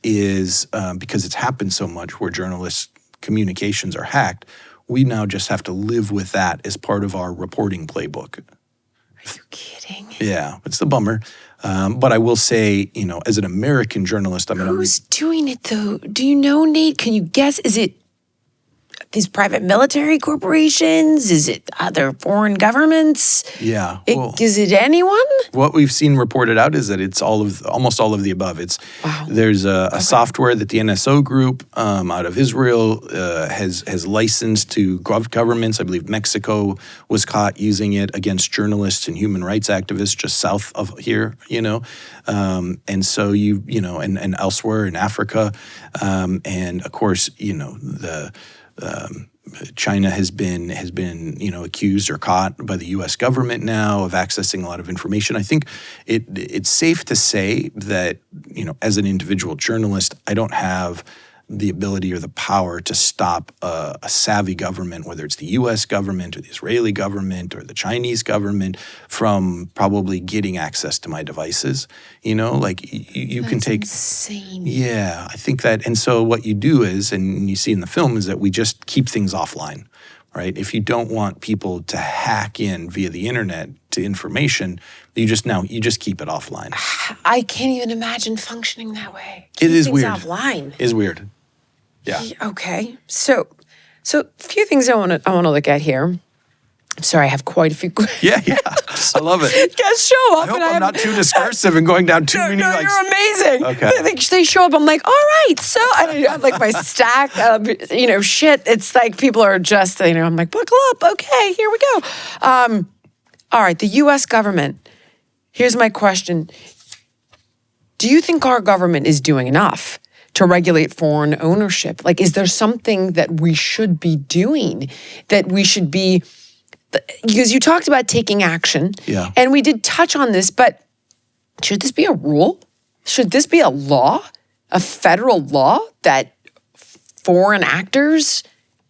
is because it's happened so much where journalists' communications are hacked, we now just have to live with that as part of our reporting playbook. Are you kidding? Yeah, it's the bummer. But I will say, as an American journalist, Who's doing it, though? Do you know, Nate? Can you guess? Is it these private military corporations? Is it other foreign governments? Yeah. Is it anyone? What we've seen reported out is that it's almost all of the above. There's a software that the NSO group out of Israel has licensed to governments. I believe Mexico was caught using it against journalists and human rights activists just south of here, and so and elsewhere in Africa, and of course, China has been accused or caught by the U.S. government now of accessing a lot of information. I think it's safe to say that as an individual journalist, I don't have the ability or the power to stop a savvy government, whether it's the U.S. government or the Israeli government or the Chinese government, from probably getting access to my devices. You can take. Insane. Yeah, I think that, and so what you do is, and you see in the film, is that we just keep things offline, right? If you don't want people to hack in via the internet to information, you just keep it offline. I can't even imagine functioning that way. It is weird. Offline. It is weird. Yeah. Okay. So a few things I want to look at here. Sorry, I have quite a few questions. Yeah. I love it. Guests show up. I hope and I'm not too discursive and going down too many. No, like, you're amazing. Okay. They show up. I'm like, all right. So I have like my stack of, shit. It's like people are just, I'm like, buckle up. Okay, here we go. All right, the U.S. government. Here's my question. Do you think our government is doing enough to regulate foreign ownership? Like, is there something that we should be doing, that we should be, because you talked about taking action, and we did touch on this, but should this be a rule? Should this be a law, a federal law that foreign actors,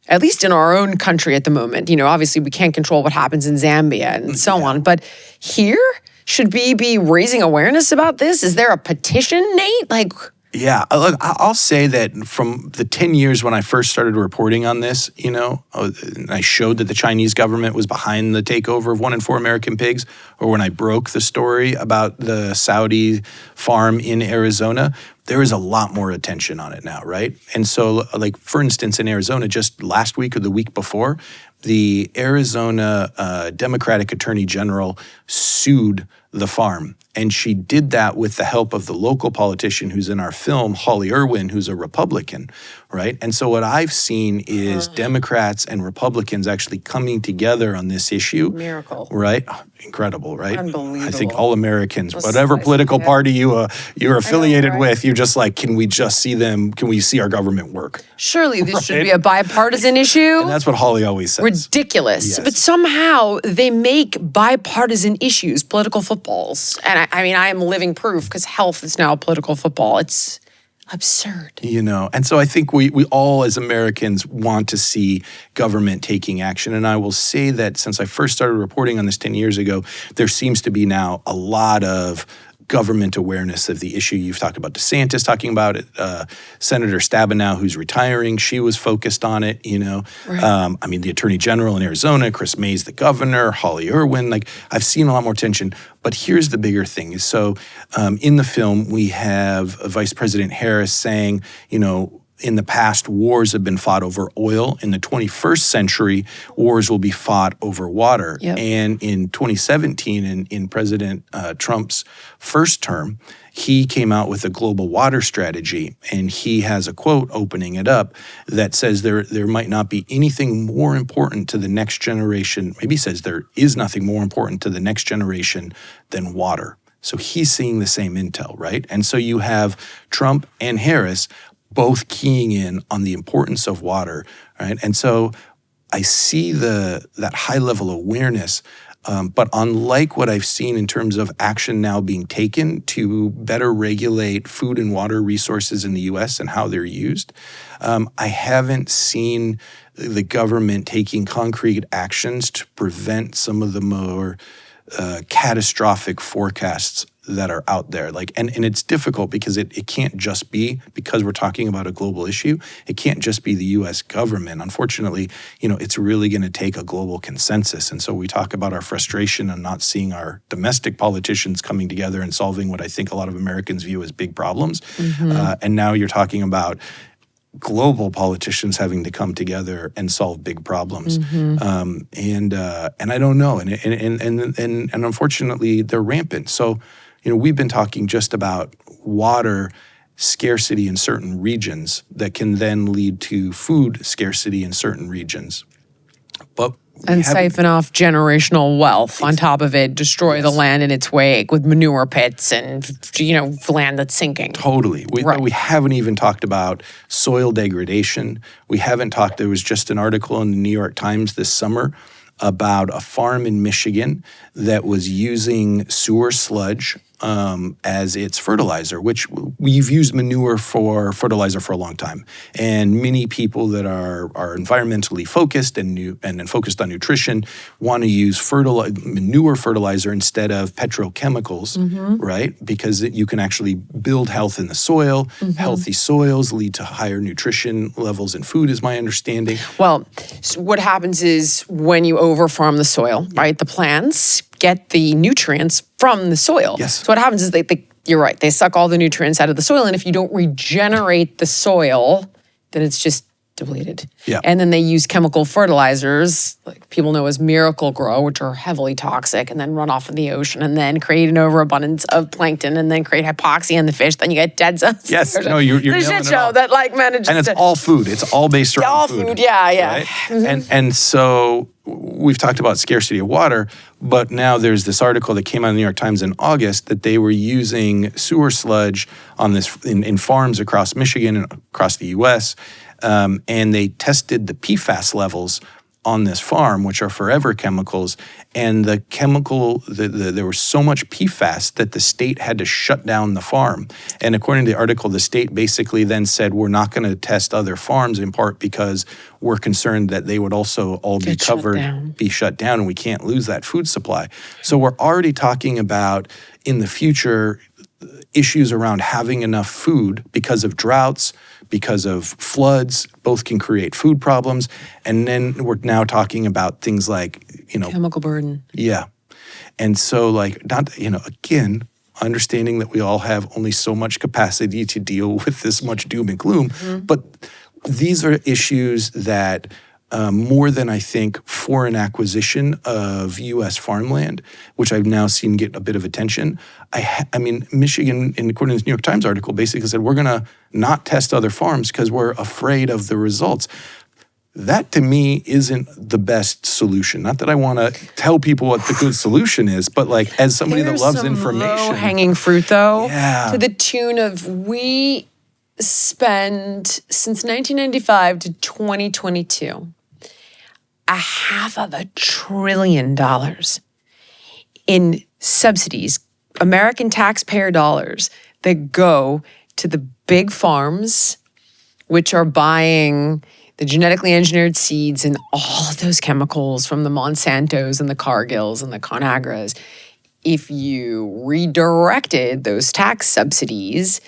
at least in our own country at the moment, obviously we can't control what happens in Zambia and so on, but here, should we be raising awareness about this? Is there a petition, Nate? Yeah, look, I'll say that from the 10 years when I first started reporting on this, and I showed that the Chinese government was behind the takeover of 1 in 4 American pigs, or when I broke the story about the Saudi farm in Arizona, there is a lot more attention on it now, right? And so, for instance, in Arizona, just last week or the week before, the Arizona Democratic Attorney General sued the farm. And she did that with the help of the local politician who's in our film, Holly Irwin, who's a Republican, right? And so what I've seen is Democrats and Republicans actually coming together on this issue. Miracle. Right? Incredible, right? Unbelievable. I think all Americans, whatever political party you're affiliated with, you're just like, can we just see them? Can we see our government work? Surely this should be a bipartisan issue. And that's what Holly always says. Ridiculous. Yes. But somehow they make bipartisan issues political footballs. And I am living proof because health is now political football. It's absurd. And so I think we all as Americans want to see government taking action. And I will say that since I first started reporting on this 10 years ago, there seems to be now a lot of government awareness of the issue. You've talked about DeSantis talking about it. Senator Stabenow, who's retiring, she was focused on it, Right. The Attorney General in Arizona, Chris May's the governor, Holly Irwin, I've seen a lot more attention. But here's the bigger thing. So in the film, we have Vice President Harris saying, in the past, wars have been fought over oil. In the 21st century, wars will be fought over water. Yep. And in 2017, in President Trump's first term, he came out with a global water strategy. And he has a quote opening it up that says there might not be anything more important to the next generation. Maybe he says there is nothing more important to the next generation than water. So he's seeing the same intel, right? And so you have Trump and Harris both keying in on the importance of water, right? And so I see that high level awareness, but unlike what I've seen in terms of action now being taken to better regulate food and water resources in the U.S. and how they're used, I haven't seen the government taking concrete actions to prevent some of the more catastrophic forecasts that are out there. And it's difficult because it can't just be, because we're talking about a global issue, it can't just be the U.S. government. Unfortunately, it's really going to take a global consensus. And so we talk about our frustration and not seeing our domestic politicians coming together and solving what I think a lot of Americans view as big problems. Mm-hmm. And now you're talking about global politicians having to come together and solve big problems. Mm-hmm. And I don't know. And unfortunately, they're rampant. So, we've been talking just about water scarcity in certain regions that can then lead to food scarcity in certain regions. But and siphon off generational wealth on top of it, destroy the land in its wake with manure pits and, land that's sinking. Totally. We haven't even talked about soil degradation. We haven't talked, there was just an article in the New York Times this summer about a farm in Michigan that was using sewer sludge as its fertilizer, which we've used manure for fertilizer for a long time. And many people that are environmentally focused and focused on nutrition want to use manure fertilizer instead of petrochemicals, right? Because you can actually build health in the soil. Mm-hmm. Healthy soils lead to higher nutrition levels in food, is my understanding. Well, so what happens is when you overfarm the soil, right, the plants get the nutrients from the soil. Yes. So what happens is you're right, they suck all the nutrients out of the soil, and if you don't regenerate the soil, then it's just depleted. Yeah. And then they use chemical fertilizers, like people know as Miracle Grow, which are heavily toxic, and then run off in the ocean and then create an overabundance of plankton and then create hypoxia in the fish. Then you get dead zones. Yes, There's no, you're there's nailing shit it show all. that like manages And it's to, all food. It's all based around all food. food. Yeah. Right? Mm-hmm. And so we've talked about scarcity of water, but now there's this article that came out in the New York Times in August that they were using sewer sludge on this in farms across Michigan and across the U.S. And they tested the PFAS levels on this farm, which are forever chemicals, and the chemical, there was so much PFAS that the state had to shut down the farm. And according to the article, the state basically then said, we're not going to test other farms, in part because we're concerned that they would also all be covered, be shut down, and we can't lose that food supply. So we're already talking about, in the future, issues around having enough food because of droughts, because of floods, both can create food problems. And then we're now talking about things like, Chemical burden. Yeah. And so again, understanding that we all have only so much capacity to deal with this much doom and gloom, but these are issues that more than I think foreign acquisition of U.S. farmland, which I've now seen get a bit of attention. I mean, Michigan, according to this New York Times article, basically said we're going to not test other farms because we're afraid of the results. That, to me, isn't the best solution. Not that I want to tell people what the good solution is, but as somebody that loves information. Low-hanging fruit, though, Yeah. to the tune of we spend, since 1995 to 2022, $500 billion in subsidies, American taxpayer dollars, that go to the big farms, which are buying the genetically engineered seeds and all of those chemicals from the Monsantos and the Cargills and the ConAgras. If you redirected those tax subsidies,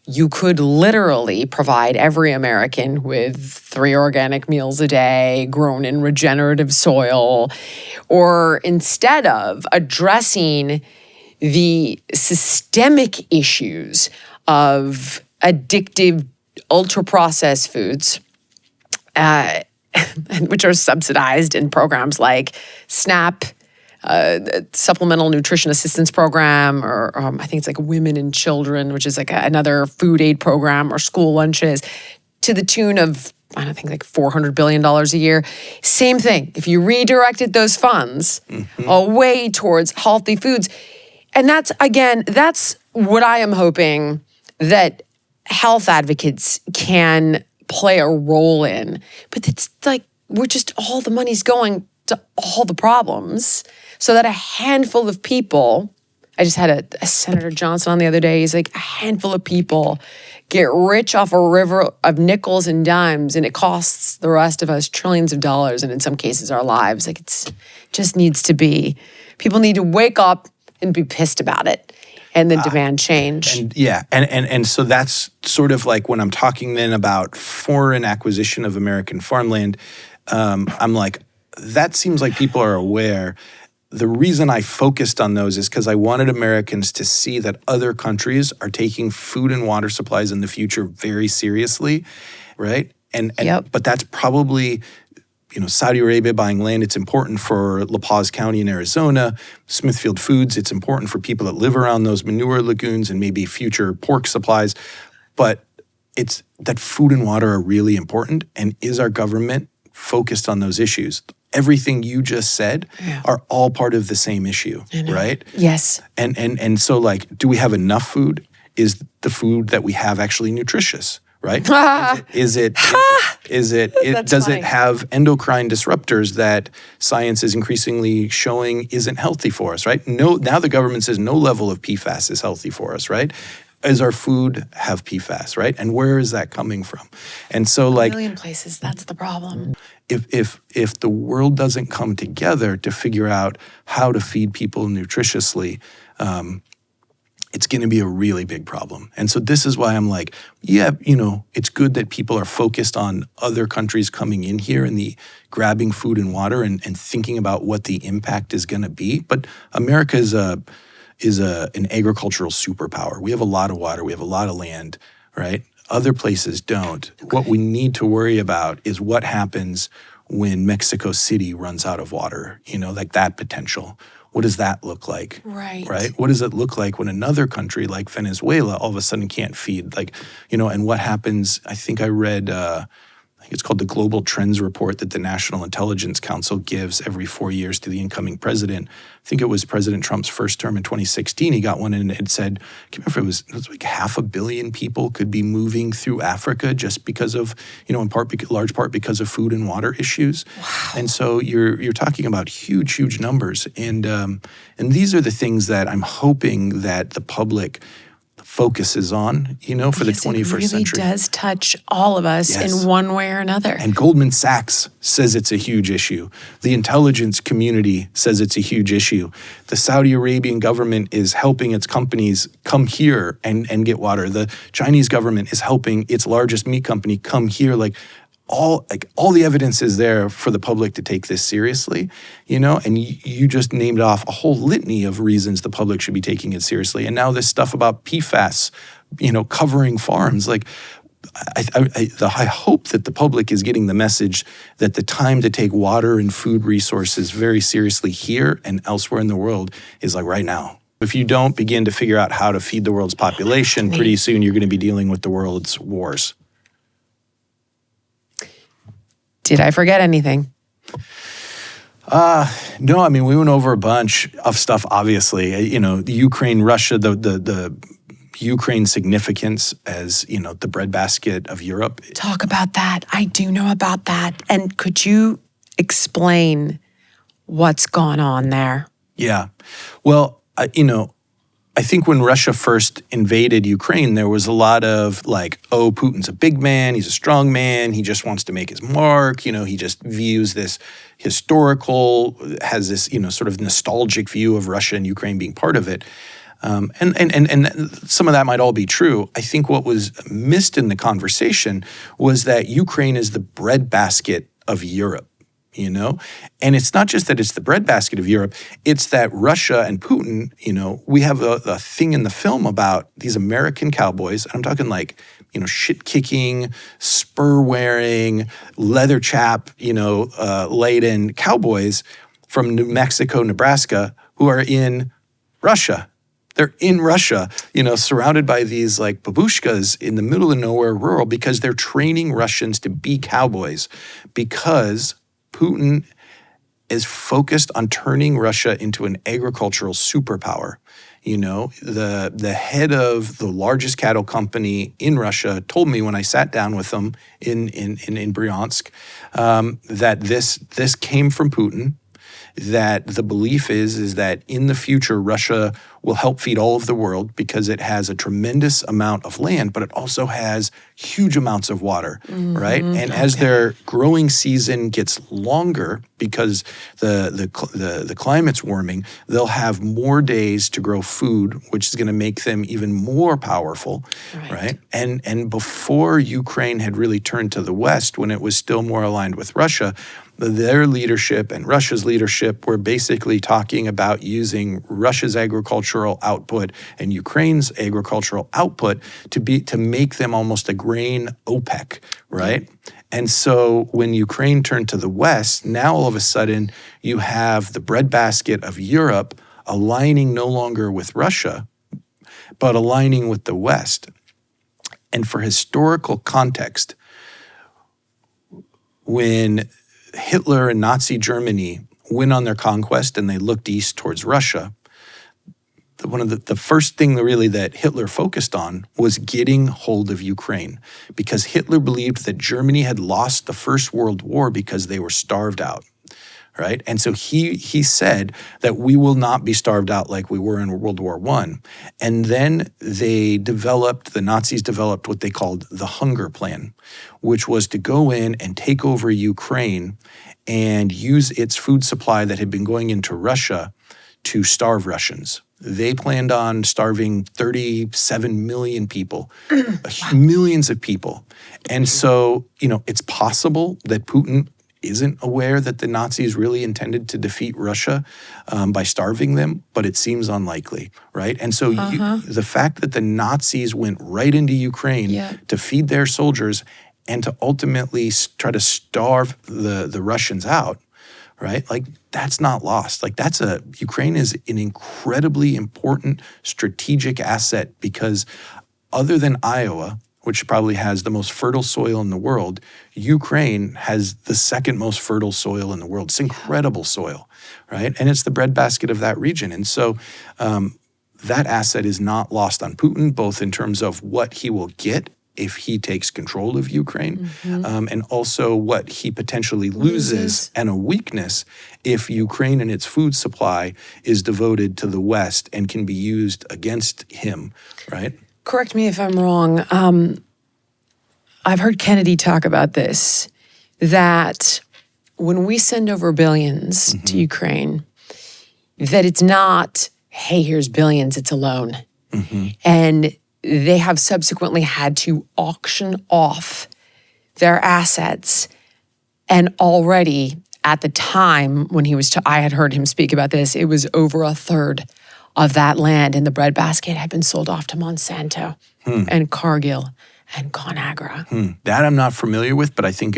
you could literally provide every American with 3 organic meals a day, grown in regenerative soil, or instead of addressing the systemic issues of addictive ultra-processed foods, which are subsidized in programs like SNAP, Supplemental Nutrition Assistance Program, or I think it's like Women and Children, which is like another food aid program, or school lunches, to the tune of, I don't think, like $400 billion a year. Same thing. If you redirected those funds away towards healthy foods, and that's what I am hoping that health advocates can play a role in. But it's like all the money's going to all the problems, so that a handful of people, I just had a Senator Johnson on the other day, he's like, a handful of people get rich off a river of nickels and dimes, and it costs the rest of us trillions of dollars, and in some cases our lives. Like, it's just needs to be, people need to wake up and be pissed about it, and then demand change. And so that's sort of like when I'm talking then about foreign acquisition of American farmland, I'm like, that seems like people are aware. The reason I focused on those is because I wanted Americans to see that other countries are taking food and water supplies in the future very seriously, right? But that's probably, Saudi Arabia buying land. It's important for La Paz County in Arizona. Smithfield Foods, it's important for people that live around those manure lagoons and maybe future pork supplies. But it's that food and water are really important. And is our government focused on those issues? Everything you just said are all part of the same issue, right? Yes. And so, do we have enough food? Is the food that we have actually nutritious, right? Does it have endocrine disruptors that science is increasingly showing isn't healthy for us, right? No, now the government says no level of PFAS is healthy for us, right? Does our food have PFAS, right? And where is that coming from? And so, a million places, that's the problem. If the world doesn't come together to figure out how to feed people nutritiously, it's going to be a really big problem. And so this is why I'm like, it's good that people are focused on other countries coming in here and the grabbing food and water and thinking about what the impact is going to be. But America is an agricultural superpower. We have a lot of water. We have a lot of land, right? Other places don't. What we need to worry about is what happens when Mexico City runs out of water, like that potential. What does that look like? Right. What does it look like when another country like Venezuela all of a sudden can't feed? And what happens? I think I read, I think it's called the Global Trends Report that the National Intelligence Council gives every 4 years to the incoming president. I think it was President Trump's first term in 2016. He got one and it said, I can't remember if it was like 500 million people could be moving through Africa just because of, in large part because of food and water issues. Wow. And so you're talking about huge numbers. And these are the things that I'm hoping that the public focuses on, for the 21st century. It really does touch all of us in one way or another. And Goldman Sachs says it's a huge issue. The intelligence community says it's a huge issue. The Saudi Arabian government is helping its companies come here and get water. The Chinese government is helping its largest meat company come here. All the evidence is there for the public to take this seriously, and you just named off a whole litany of reasons the public should be taking it seriously. And now this stuff about PFAS, covering farms, I hope that the public is getting the message that the time to take water and food resources very seriously here and elsewhere in the world is right now. If you don't begin to figure out how to feed the world's population, pretty soon you're going to be dealing with the world's wars. Did I forget anything? No, we went over a bunch of stuff, obviously. The Ukraine, Russia, the Ukraine significance as, the breadbasket of Europe. Talk about that. I do know about that. And could you explain what's gone on there? Yeah. Well, I think when Russia first invaded Ukraine, there was a lot of Putin's a big man, he's a strong man, he just wants to make his mark, he just views this has this, sort of nostalgic view of Russia and Ukraine being part of it. And some of that might all be true. I think what was missed in the conversation was that Ukraine is the breadbasket of Europe. And it's not just that it's the breadbasket of Europe, it's that Russia and Putin, we have a thing in the film about these American cowboys. I'm talking shit-kicking, spur-wearing, leather chap, laden cowboys from New Mexico, Nebraska, who are in Russia. They're in Russia, surrounded by these babushkas in the middle of nowhere, rural, because they're training Russians to be cowboys because Putin is focused on turning Russia into an agricultural superpower. The head of the largest cattle company in Russia told me when I sat down with them in Bryansk that this came from Putin, that the belief is that in the future Russia will help feed all of the world because it has a tremendous amount of land, but it also has huge amounts of water, right? And as their growing season gets longer because the climate's warming, they'll have more days to grow food, which is going to make them even more powerful, right? And before Ukraine had really turned to the West, when it was still more aligned with Russia, their leadership and Russia's leadership were basically talking about using Russia's agricultural output and Ukraine's agricultural output to make them almost a grain OPEC, right? And so when Ukraine turned to the West, now all of a sudden you have the breadbasket of Europe aligning no longer with Russia, but aligning with the West. And for historical context, when Hitler and Nazi Germany went on their conquest and they looked east towards Russia, one of the first thing really that Hitler focused on was getting hold of Ukraine, because Hitler believed that Germany had lost the First World War because they were starved out, right? And so he said that we will not be starved out like we were in World War I. And then the Nazis developed what they called the Hunger Plan, which was to go in and take over Ukraine and use its food supply that had been going into Russia to starve Russians. They planned on starving 37 million people, millions of people. And so, it's possible that Putin isn't aware that the Nazis really intended to defeat Russia by starving them, but it seems unlikely, right? And so the fact that the Nazis went right into Ukraine to feed their soldiers and to ultimately try to starve the Russians out, right? Like, that's not lost. Like, Ukraine is an incredibly important strategic asset, because other than Iowa, which probably has the most fertile soil in the world, Ukraine has the second most fertile soil in the world. It's incredible soil, right? And it's the breadbasket of that region. And so that asset is not lost on Putin, both in terms of what he will get if he takes control of Ukraine, and also what he potentially loses, and a weakness if Ukraine and its food supply is devoted to the West and can be used against him, right? Correct me if I'm wrong. I've heard Kennedy talk about this, that when we send over billions to Ukraine, that it's not, hey, here's billions, it's a loan. And they have subsequently had to auction off their assets. And already at the time when I had heard him speak about this, it was over a third of that land in the breadbasket had been sold off to Monsanto and Cargill and ConAgra. That I'm not familiar with, but I think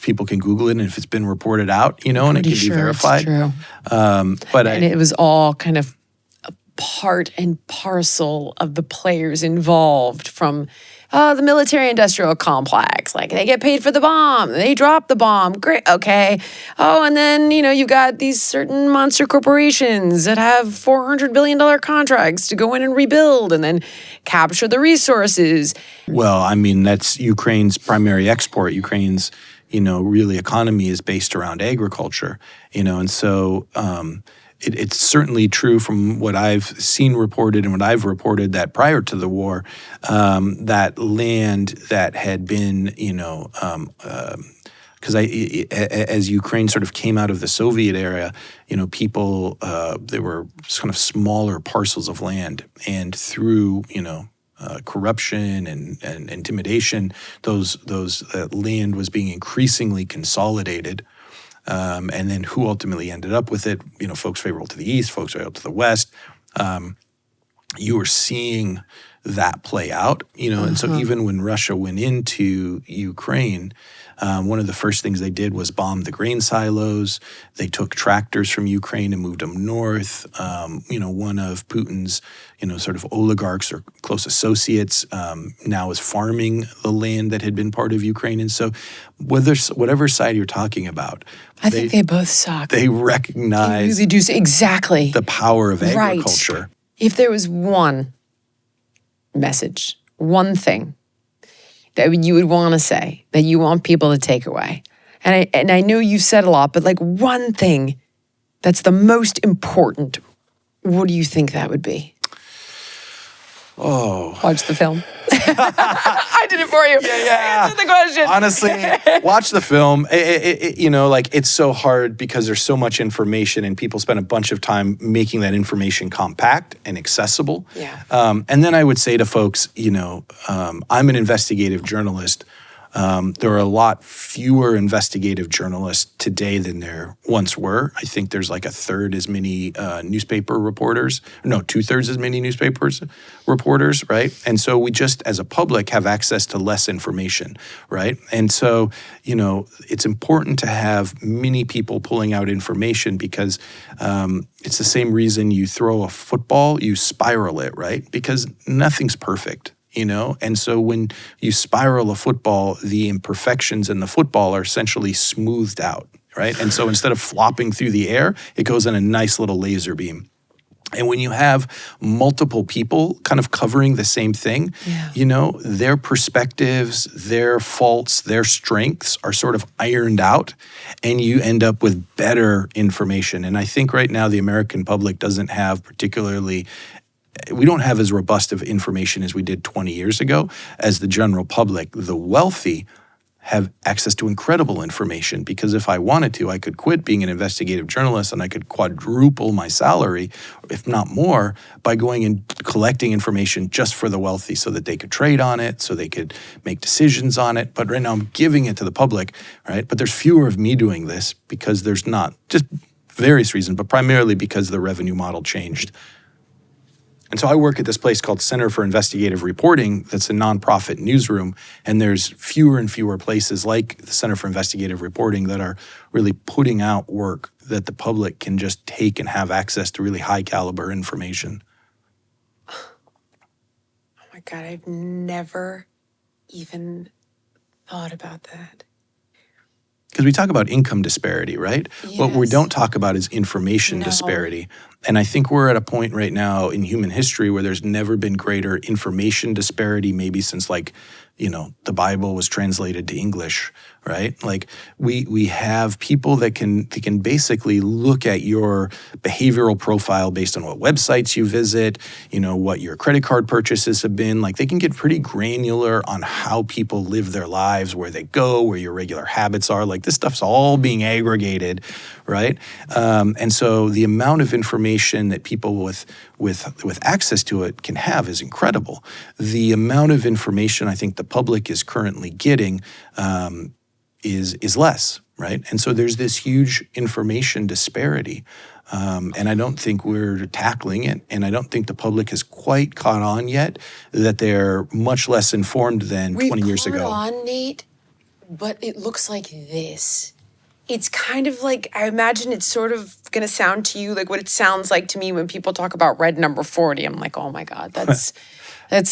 people can Google it, and if it's been reported out, and it can be verified. It's true. And it was all kind of a part and parcel of the players involved, from the military-industrial complex. Like, they get paid for the bomb. They drop the bomb. Great. Okay. Oh, and then, you've got these certain monster corporations that have $400 billion contracts to go in and rebuild and then capture the resources. Well, I mean, that's Ukraine's primary export. Ukraine's, really economy is based around agriculture, and so it's certainly true from what I've seen reported and what I've reported, that prior to the war, that land that had been, because as Ukraine sort of came out of the Soviet era, people, there were kind of smaller parcels of land, and through, corruption and intimidation, those land was being increasingly consolidated. And then who ultimately ended up with it? Folks favorable to the east, folks favorable to the west. You were seeing that play out, and so even when Russia went into Ukraine, one of the first things they did was bomb the grain silos. They took tractors from Ukraine and moved them north. One of Putin's, sort of oligarchs or close associates now is farming the land that had been part of Ukraine. And so whatever side you're talking about, I think they both suck. They recognize they really do, exactly the power of agriculture. Right. If there was one message, one thing that you would want to say, that you want people to take away, and I know you've said a lot, but like one thing that's the most important, what do you think that would be? Oh. Watch the film. I did it for you. Yeah. Answer the question. Honestly, watch the film. It's so hard because there's so much information, and people spend a bunch of time making that information compact and accessible. Yeah. And then I would say to folks, I'm an investigative journalist. There are a lot fewer investigative journalists today than there once were. I think there's like a third as many newspaper reporters. No, 2/3 as many reporters, right? And so we just, as a public, have access to less information, right? And so, it's important to have many people pulling out information, because it's the same reason you throw a football, you spiral it, right? Because nothing's perfect. And so when you spiral a football, the imperfections in the football are essentially smoothed out, right? And so instead of flopping through the air, it goes in a nice little laser beam. And when you have multiple people kind of covering the same thing, their perspectives, their faults, their strengths are sort of ironed out, and you end up with better information. And I think right now the American public doesn't have we don't have as robust of information as we did 20 years ago as the general public. The wealthy have access to incredible information, because if I wanted to, I could quit being an investigative journalist and I could quadruple my salary, if not more, by going and collecting information just for the wealthy so that they could trade on it, so they could make decisions on it. But right now I'm giving it to the public, right? But there's fewer of me doing this because there's not, just various reasons, but primarily because the revenue model changed. And so I work at this place called Center for Investigative Reporting that's a nonprofit newsroom, and there's fewer and fewer places like the Center for Investigative Reporting that are really putting out work that the public can just take and have access to really high caliber information. Oh my God, I've never even thought about that. Because we talk about income disparity, right? What we Yes. don't talk about is information No. disparity. And I think we're at a point right now in human history where there's never been greater information disparity, maybe since the Bible was translated to English, right? Like we have people that can basically look at your behavioral profile based on what websites you visit, what your credit card purchases have been. Like they can get pretty granular on how people live their lives, where they go, where your regular habits are. Like this stuff's all being aggregated, right? And so the amount of information that people with access to it can have is incredible. The amount of information I think the public is currently getting is less, right? And so there's this huge information disparity. And I don't think we're tackling it. And I don't think the public has quite caught on yet that they're much less informed than 20 years ago. We've caught on, Nate, but it looks like this. It's kind of like, I imagine it's sort of going to sound to you like what it sounds like to me when people talk about red number 40. I'm like, oh my God, that's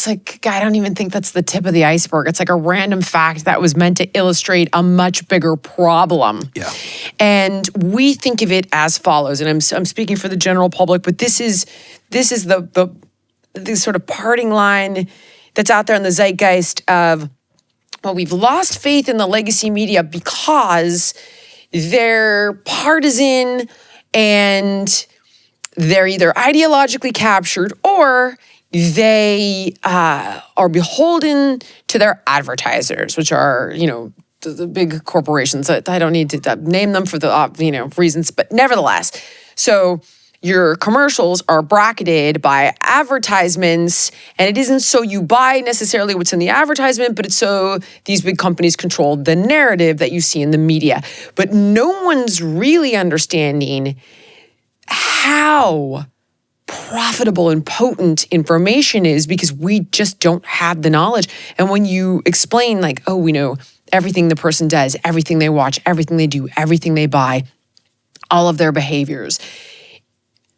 like, I don't even think that's the tip of the iceberg. It's like a random fact that was meant to illustrate a much bigger problem. Yeah. And we think of it as follows, and I'm speaking for the general public, but this is the sort of parting line that's out there in the zeitgeist of, well, we've lost faith in the legacy media because they're partisan and they're either ideologically captured or they are beholden to their advertisers, which are, the big corporations. I don't need to name them for the reasons, but nevertheless. So your commercials are bracketed by advertisements, and it isn't so you buy necessarily what's in the advertisement, but it's so these big companies control the narrative that you see in the media. But no one's really understanding how profitable and potent information is because we just don't have the knowledge. And when you explain like, oh, we know everything the person does, everything they watch, everything they do, everything they buy, all of their behaviors.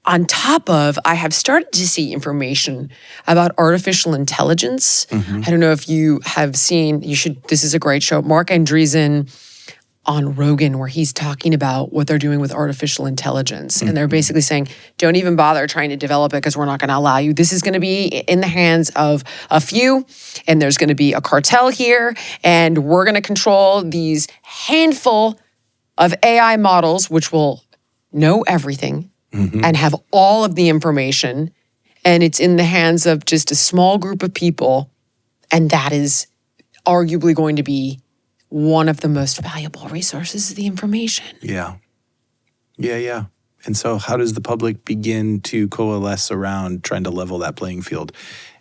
On top of, I have started to see information about artificial intelligence. I don't know if you have seen, this is a great show, Mark Andreessen on Rogan, where he's talking about what they're doing with artificial intelligence. And they're basically saying, don't even bother trying to develop it because we're not going to allow you. This is going to be in the hands of a few, and there's going to be a cartel here, and we're going to control these handful of AI models, which will know everything and have all of the information, and it's in the hands of just a small group of people, and that is arguably going to be one of the most valuable resources is the information. Yeah. And so how does the public begin to coalesce around trying to level that playing field?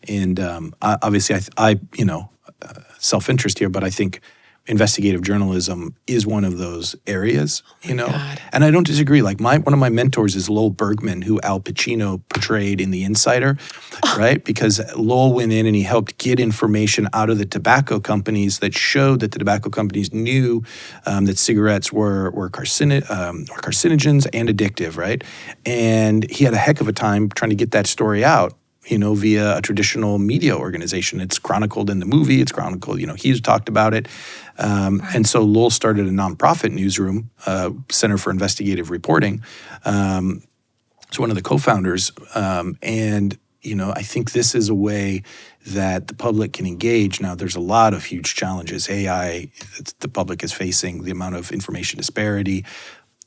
And obviously, self-interest here, but I think investigative journalism is one of those areas, God. And I don't disagree. Like one of my mentors is Lowell Bergman, who Al Pacino portrayed in The Insider, right? Because Lowell went in and he helped get information out of the tobacco companies that showed that the tobacco companies knew that cigarettes were carcinogens and addictive, right? And he had a heck of a time trying to get that story out, via a traditional media organization. It's chronicled in the movie. It's chronicled, he's talked about it. And so Lowell started a nonprofit newsroom, Center for Investigative Reporting. It's one of the co-founders. And I think this is a way that the public can engage. Now, there's a lot of huge challenges. AI, the public is facing, the amount of information disparity.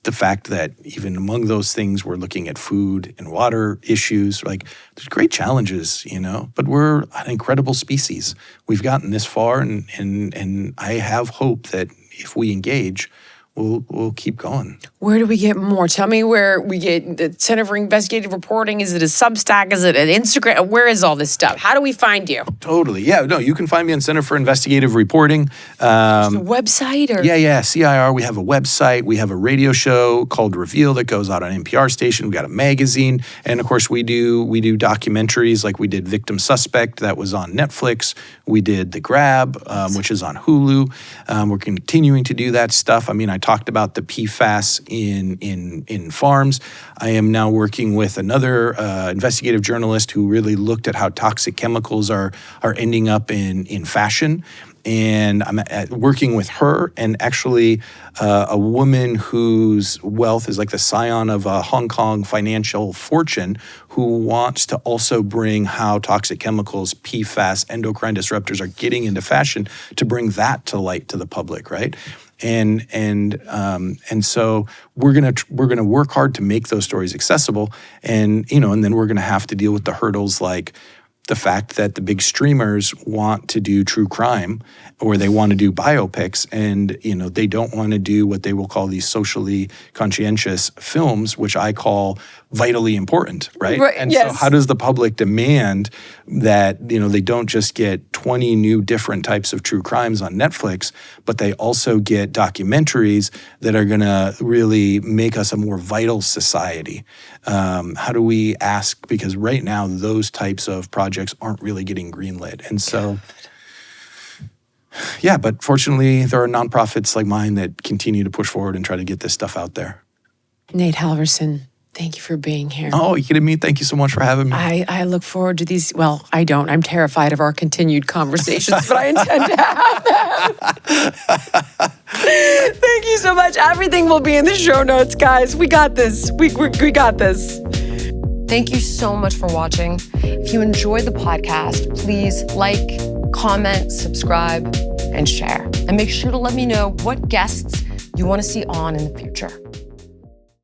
the fact that even among those things, we're looking at food and water issues. Like, there's great challenges, but we're an incredible species. We've gotten this far, and I have hope that if we engage, we'll keep going. Where do we get more? Tell me where we get the Center for Investigative Reporting. Is it a Substack? Is it an Instagram? Where is all this stuff? How do we find you? Totally. Yeah, no, you can find me on Center for Investigative Reporting. The website? Or? Yeah, CIR. We have a website. We have a radio show called Reveal that goes out on NPR station. We got a magazine. And of course, we do documentaries like we did Victim Suspect that was on Netflix. We did The Grab, which is on Hulu. We're continuing to do that stuff. I mean, I talked about the PFAS in farms. I am now working with another investigative journalist who really looked at how toxic chemicals are ending up in fashion. And I'm working with her and actually a woman whose wealth is like the scion of a Hong Kong financial fortune, who wants to also bring how toxic chemicals, PFAS, endocrine disruptors are getting into fashion, to bring that to light to the public, right? And so we're gonna work hard to make those stories accessible, and then we're gonna have to deal with the hurdles like the fact that the big streamers want to do true crime, or they want to do biopics, and they don't want to do what they will call these socially conscientious films, which I call vitally important, right? And yes. So how does the public demand that they don't just get 20 new different types of true crimes on Netflix, but they also get documentaries that are going to really make us a more vital society? How do we ask? Because right now those types of projects aren't really getting greenlit, and so. Yeah, but fortunately, there are nonprofits like mine that continue to push forward and try to get this stuff out there. Nate Halverson, thank you for being here. Oh, you kidding me? Thank you so much for having me. I look forward to these. Well, I don't. I'm terrified of our continued conversations, but I intend to have them. Thank you so much. Everything will be in the show notes, guys. We got this. We got this. Thank you so much for watching. If you enjoyed the podcast, please like, comment, subscribe, and share. And make sure to let me know what guests you want to see on in the future.